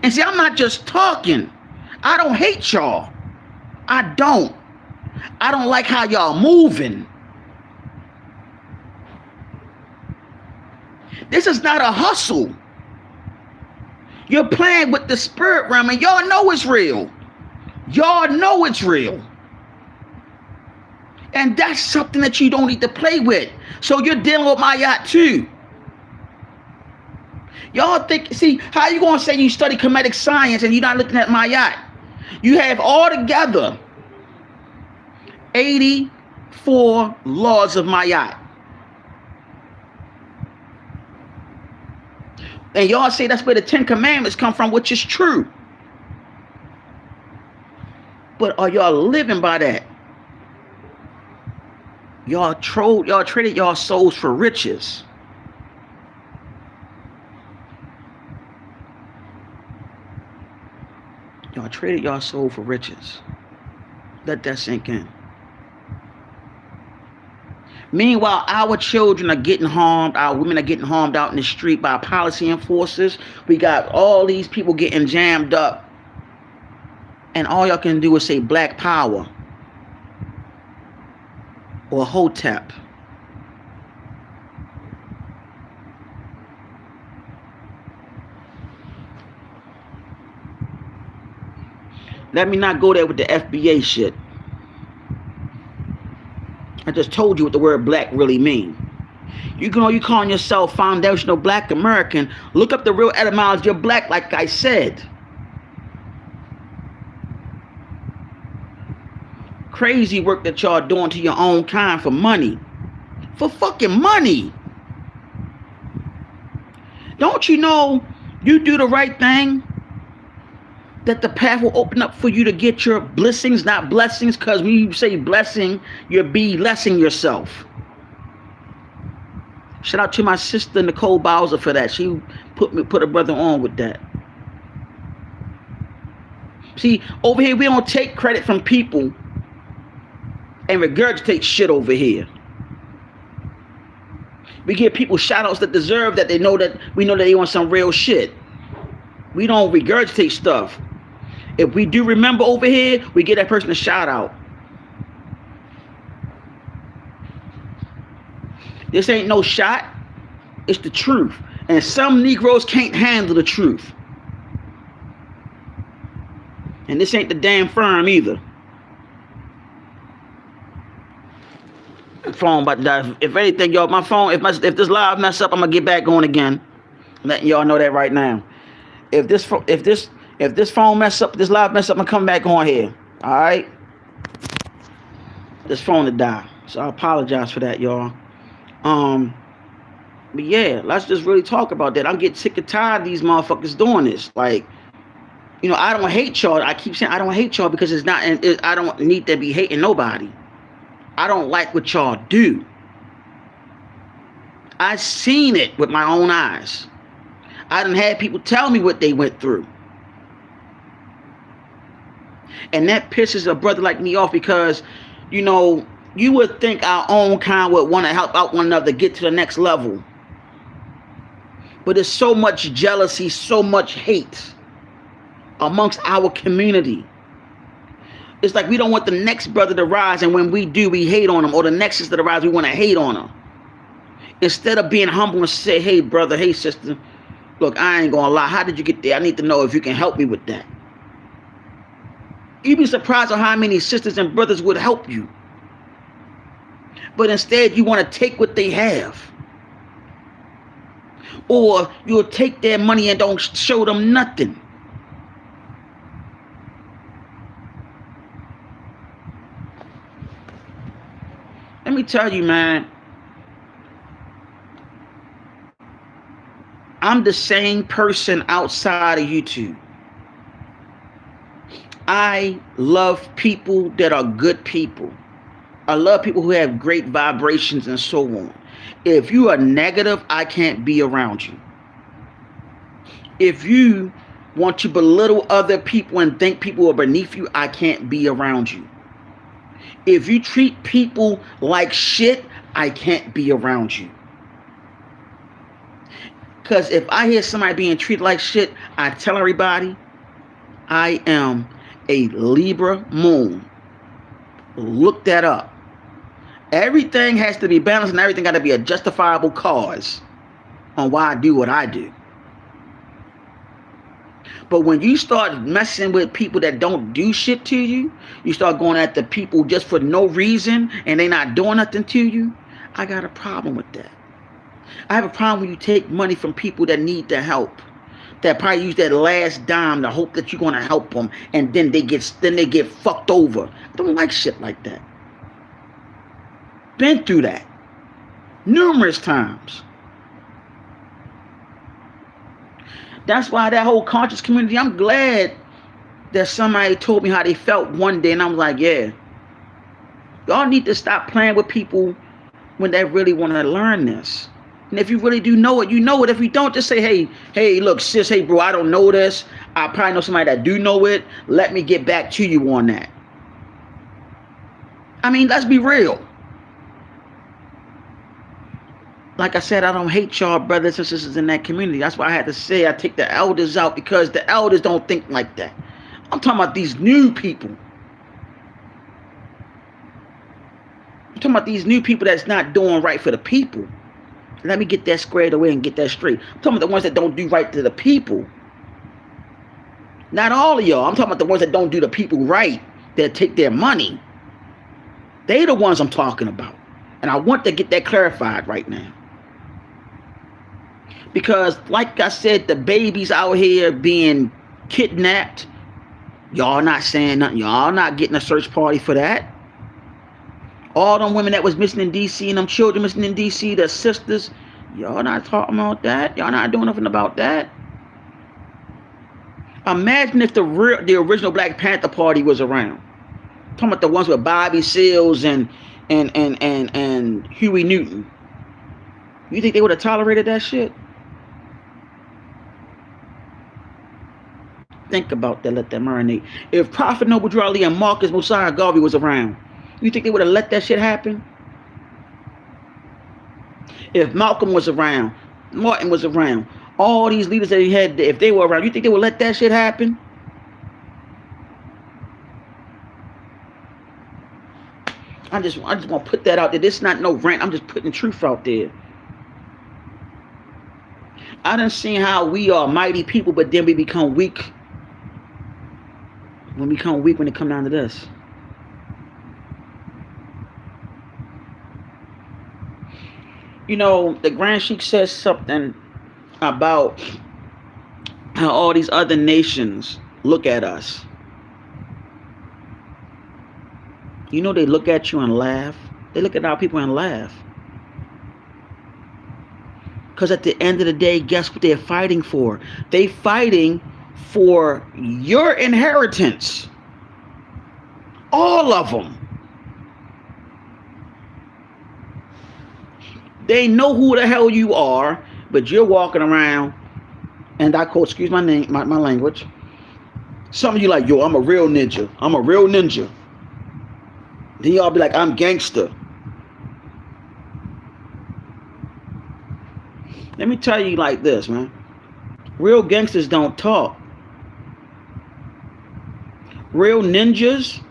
And see, I'm not just talking. I don't hate y'all. I don't like how y'all moving. This is not a hustle. You're playing with the spirit realm, and y'all know it's real. Y'all know it's real. And that's something that you don't need to play with. So you're dealing with Mayat too. Y'all think, see, how you going to say you study Kemetic science and you're not looking at Mayat? You have altogether 84 laws of Mayat. And y'all say that's where the 10 Commandments come from, which is true. But are y'all living by that? Y'all traded y'all souls for riches. Y'all traded y'all soul for riches. Let that sink in. Meanwhile, our children are getting harmed. Our women are getting harmed out in the street by policy enforcers. We got all these people getting jammed up. And all y'all can do is say Black Power or Hotep. Let me not go there with the FBA shit. I just told you what the word black really means. You calling yourself foundational Black American. Look up the real etymology of black, like I said. Crazy work that y'all doing to your own kind for money. For fucking money. Don't you know you do the right thing, that the path will open up for you to get your blessings, not blessings? Because when you say blessing, you're blessing yourself. Shout out to my sister Nicole Bowser for that. She put a brother on with that. See, over here we don't take credit from people and regurgitate shit over here. We give people shout outs that deserve that. We know that they want some real shit. We don't regurgitate stuff. If we do remember over here, we give that person a shout out. This ain't no shot. It's the truth. And some Negroes can't handle the truth. And this ain't the damn firm either. Phone about to die. If anything, y'all, my phone, if this live mess up, I'm gonna get back on again. I'm letting y'all know that right now. If this phone mess up, this live mess up, I'm coming back on here. All right. This phone to die. So I apologize for that, y'all. But yeah, let's just really talk about that. I'm getting sick and tired of these motherfuckers doing this. Like, I don't hate y'all. I keep saying I don't hate y'all because I don't need to be hating nobody. I don't like what y'all do. I seen it with my own eyes. I done had people tell me what they went through. And that pisses a brother like me off because, you would think our own kind would want to help out one another get to the next level. But there's so much jealousy, so much hate amongst our community. It's like we don't want the next brother to rise, and when we do, we hate on him. Or the next sister to rise, we want to hate on her. Instead of being humble and say, hey, brother, hey, sister, look, I ain't going to lie. How did you get there? I need to know if you can help me with that. You'd be surprised at how many sisters and brothers would help you. But instead, you want to take what they have. Or you'll take their money and don't show them nothing. Let me tell you, man. I'm the same person outside of YouTube. I love people that are good people. I love people who have great vibrations and so on. If you are negative, I can't be around you. If you want to belittle other people and think people are beneath you, I can't be around you. If you treat people like shit, I can't be around you. Because if I hear somebody being treated like shit, I tell everybody, I am a Libra moon. Look that up. Everything has to be balanced and everything got to be a justifiable cause on why I do what I do. But when you start messing with people that don't do shit to you, you start going at the people just for no reason and they not doing nothing to you, I got a problem with that. I have a problem when you take money from people that need the help, that probably use that last dime to hope that you're going to help them, and then they get fucked over. I don't like shit like that. Been through that numerous times. That's why that whole conscious community, I'm glad that somebody told me how they felt one day, and I'm like, yeah, y'all need to stop playing with people when they really want to learn this. And if you really do know it, you know it. If you don't, just say, hey, look, sis, hey, bro, I don't know this. I probably know somebody that do know it. Let me get back to you on that. I mean, let's be real. Like I said, I don't hate y'all brothers and sisters in that community. That's why I had to say I take the elders out, because the elders don't think like that. I'm talking about these new people. I'm talking about these new people that's not doing right for the people. Let me get that squared away and get that straight. I'm talking about the ones that don't do right to the people. Not all of y'all. I'm talking about the ones that don't do the people right, that take their money. They the ones I'm talking about. And I want to get that clarified right now. Because like I said, the babies out here being kidnapped, y'all not saying nothing. Y'all not getting a search party for that. All them women that was missing in D.C. and them children missing in D.C., their sisters, y'all not talking about that. Y'all not doing nothing about that. Imagine if the original Black Panther Party was around. I'm talking about the ones with Bobby Seals and Huey Newton. You think they would have tolerated that shit? Think about that. Let that marinate. If Prophet Noble Drew Ali and Marcus Mosiah Garvey was around, you think they would have let that shit happen? If Malcolm was around, Martin was around, all these leaders that he had, if they were around, you think they would let that shit happen? I just want to put that out there. This is not no rant. I'm just putting truth out there. I done seen how we are mighty people, but then we become weak. When we become weak when it come down to this. You know, the Grand Sheik says something about how all these other nations look at us. You know, they look at you and laugh. They look at our people and laugh. Because at the end of the day, guess what they're fighting for? They're fighting for your inheritance. All of them. They know who the hell you are, but you're walking around, and I quote, excuse my name, my language. Some of you like, yo, I'm a real ninja. I'm a real ninja. Then y'all be like, I'm gangster. Let me tell you like this, man. Real gangsters don't talk. Real ninjas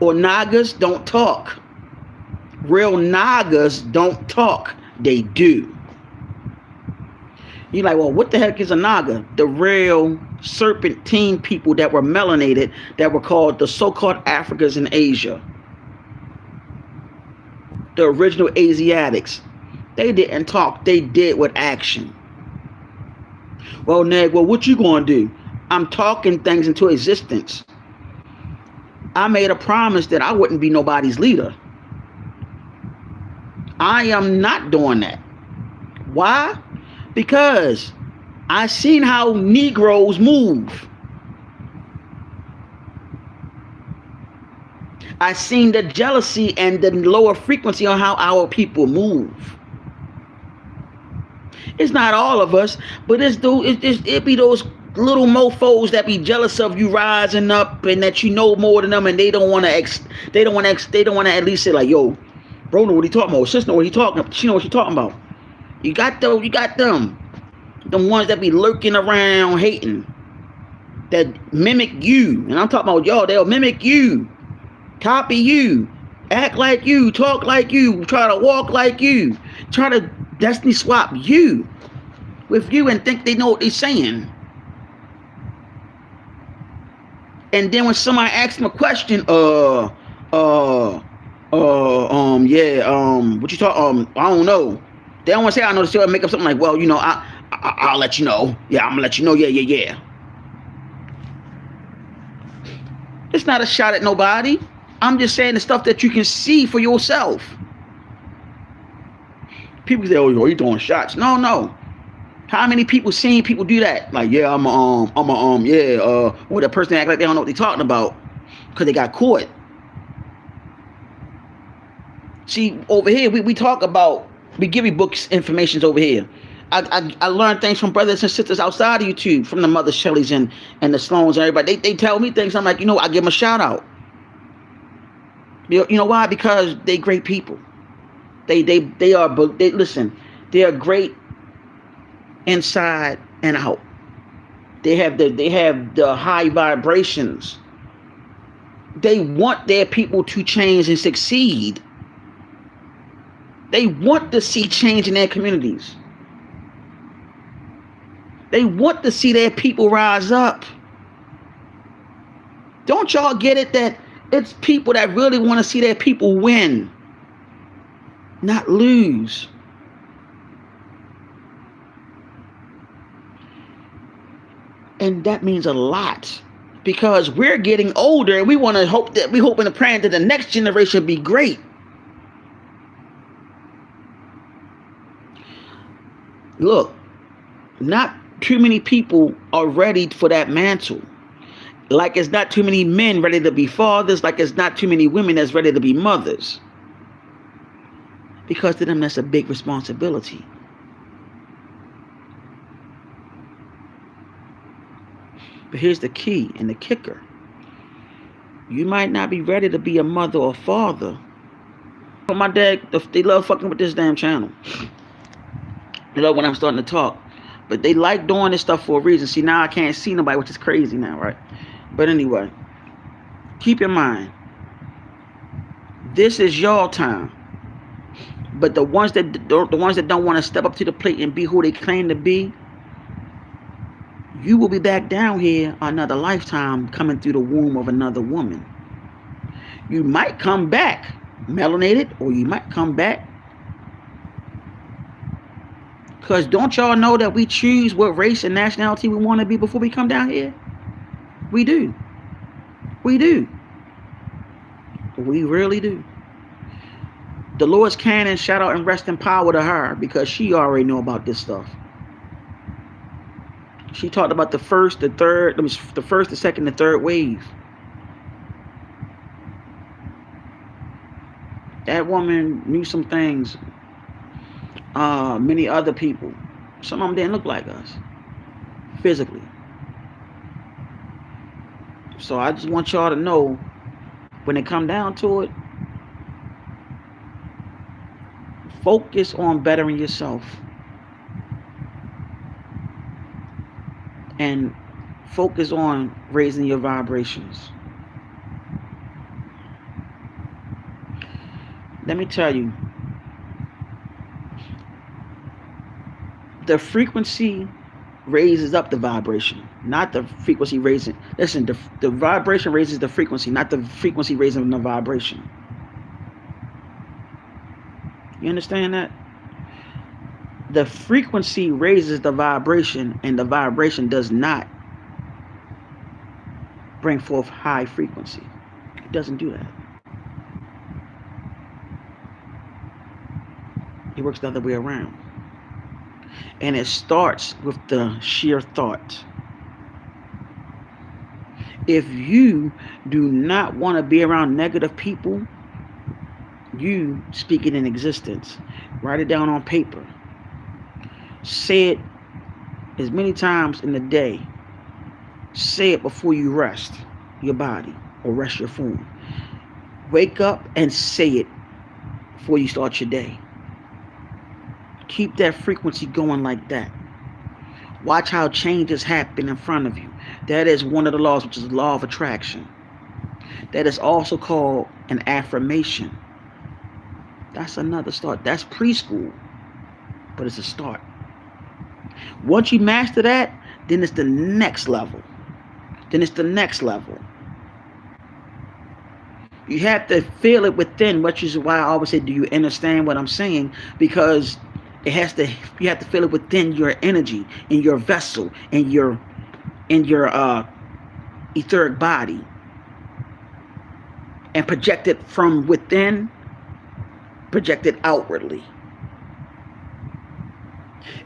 or nagas don't talk. Real nagas don't talk. They do. You're like, well, what the heck is a naga? The real serpentine people that were melanated, that were called the so-called Africans in Asia. The original Asiatics. They didn't talk. They did with action. Well, Neg, well, what you gonna do? I'm talking things into existence. I made a promise that I wouldn't be nobody's leader. I am not doing that. Why? Because I seen how Negroes move. I seen the jealousy and the lower frequency on how our people move. It's not all of us, but it be those little mofos that be jealous of you rising up and that you know more than them, and they don't want to at least say like, yo, bro, know what he talking about. Sis know what he talking about. She know what she talking about. You got them ones that be lurking around hating, that mimic you. And I'm talking about y'all, they'll mimic you, copy you, act like you, talk like you, try to walk like you, try to destiny swap you with you and think they know what they're saying. And then when somebody asks them a question, what you talk, I don't know. They don't want to say I know, they make up something like, well, you know, I'll let you know. Yeah, I'm gonna let you know. Yeah. It's not a shot at nobody. I'm just saying the stuff that you can see for yourself. People say, oh, you throwing shots. No. How many people seen people do that? Like, yeah, or the person act like they don't know what they're talking about because they got caught. See, over here, we talk about, we give you books, informations over here. I learned things from brothers and sisters outside of YouTube, from the Mother Shelleys and the Sloans and everybody. They tell me things. I'm like, I give them a shout out. You know why? Because they great people. They listen. They are great inside and out. They have the high vibrations. They want their people to change and succeed. They want to see change in their communities. They want to see their people rise up. Don't y'all get it that it's people that really want to see their people win, not lose? And that means a lot, because we're getting older and we want to hope that we hoping and praying that the next generation be great. Look, not too many people are ready for that mantle. Like it's not too many men ready to be fathers, like it's not too many women that's ready to be mothers. Because to them, that's a big responsibility. But here's the key and the kicker. You might not be ready to be a mother or father. But my dad, they love fucking with this damn channel. They love when I'm starting to talk. But they like doing this stuff for a reason. See, now I can't see nobody, which is crazy now, right? But anyway, keep in mind, this is your time. But the ones that don't want to step up to the plate and be who they claim to be, you will be back down here another lifetime coming through the womb of another woman. You might come back melanated, or you might come back. Because don't y'all know that we choose what race and nationality we want to be before we come down here? We do. We do. We really do. Dolores Cannon, shout out and rest in power to her, because she already know about this stuff. She talked about the first, the third, the first, the second, the third wave. That woman knew some things. Many other people. Some of them didn't look like us physically. So I just want y'all to know, when it come down to it, focus on bettering yourself. And focus on raising your vibrations. Let me tell you, the frequency raises up the vibration, not the frequency raising. Listen, the vibration raises the frequency, not the frequency raising the vibration. You understand that? The frequency raises the vibration, and the vibration does not bring forth high frequency. It doesn't do that. It works the other way around. And it starts with the sheer thought. If you do not want to be around negative people, you speak it in existence. Write it down on paper. Say it as many times in the day. Say it before you rest your body or rest your form. Wake up and say it before you start your day. Keep that frequency going like that. Watch how changes happen in front of you. That is one of the laws, which is the law of attraction. That is also called an affirmation. That's another start. That's preschool, but it's a start. Once you master that, then it's the next level. Then it's the next level. You have to feel it within, which is why I always say, do you understand what I'm saying? Because you have to feel it within your energy, in your vessel, in your etheric body, and project it from within, project it outwardly.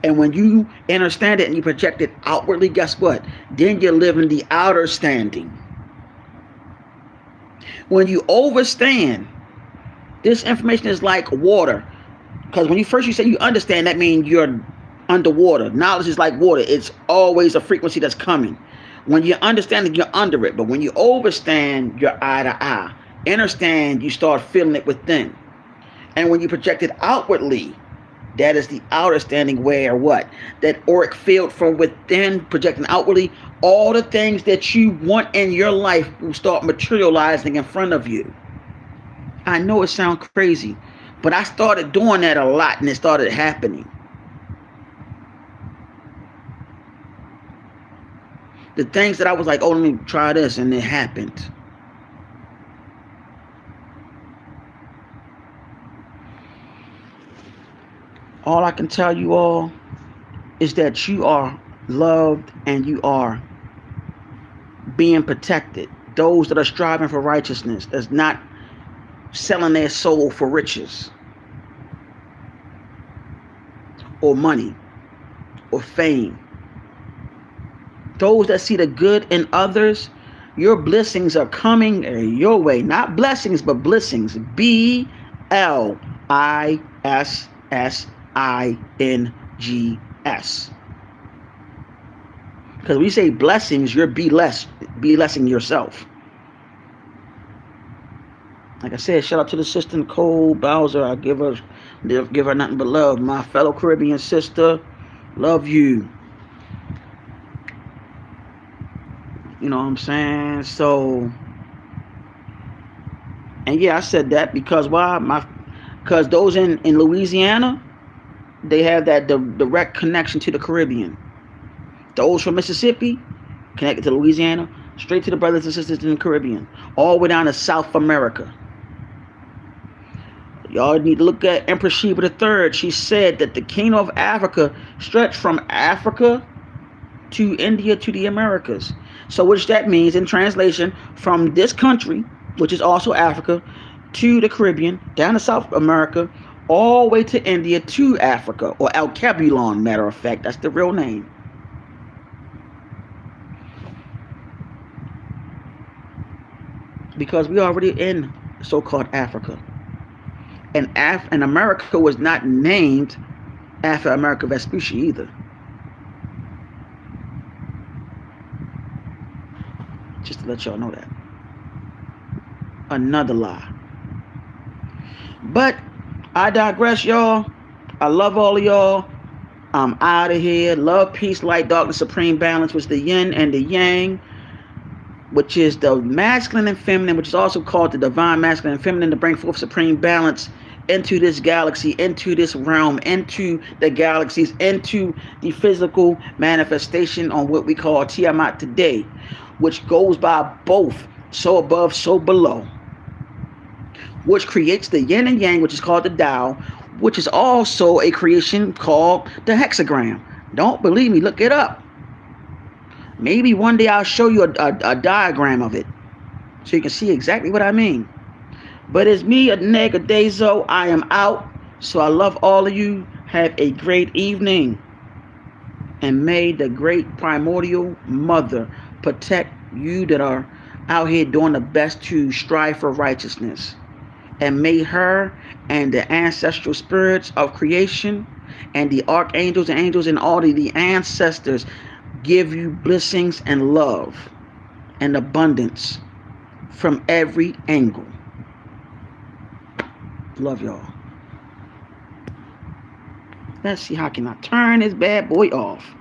And when you understand it and you project it outwardly, guess what? Then you're living the outer standing. When you overstand, this information is like water. Because when you say you understand, that means you're underwater. Knowledge is like water. It's always a frequency that's coming. When you understand it, you're under it. But when you overstand, you're eye to eye. Understand, you start feeling it within. And when you project it outwardly, That is the outer standing where what? That auric field from within projecting outwardly. All the things that you want in your life will start materializing in front of you. I know it sounds crazy, but I started doing that a lot and it started happening. The things that I was like, oh, let me try this, and it happened. All I can tell you all is that you are loved and you are being protected. Those that are striving for righteousness, that's not selling their soul for riches or money or fame. Those that see the good in others, your blessings are coming your way. Not blessings, but blessings. BLISSINGS. Because when you say blessings, you're blessing yourself. Like I said, shout out to the sister Nicole Bowser. I give her nothing but love. My fellow Caribbean sister, love you. You know what I'm saying? So, and yeah, I said that because why? Because those in Louisiana, they have that direct connection to the Caribbean. Those from Mississippi, connected to Louisiana, straight to the brothers and sisters in the Caribbean, all the way down to South America. Y'all need to look at Empress Sheba III. She said that the kingdom of Africa stretched from Africa to India to the Americas. So which that means in translation, from this country, which is also Africa, to the Caribbean, down to South America, all the way to India to Africa, or Alkebulan, matter of fact, that's the real name. Because we already in so-called Africa. And America was not named after America Vespucci either. Just to let y'all know that. Another lie. But I digress, y'all. I love all of y'all. I'm out of here. Love, peace, light, darkness, supreme balance, which is the yin and the yang, which is the masculine and feminine, which is also called the divine masculine and feminine, to bring forth supreme balance into this galaxy, into this realm, into the galaxies, into the physical manifestation on what we call Tiamat today, which goes by both so above, so below, which creates the yin and yang, which is called the Tao, which is also a creation called the hexagram. Don't believe me? Look it up. Maybe one day I'll show you a diagram of it so you can see exactly what I mean. But it's me, Neg Adezo. I am out. So I love all of you. Have a great evening. And may the great primordial mother protect you that are out here doing the best to strive for righteousness. And may her and the ancestral spirits of creation and the archangels and angels and all the ancestors give you blessings and love and abundance from every angle. Love y'all. Let's see, how can I turn this bad boy off?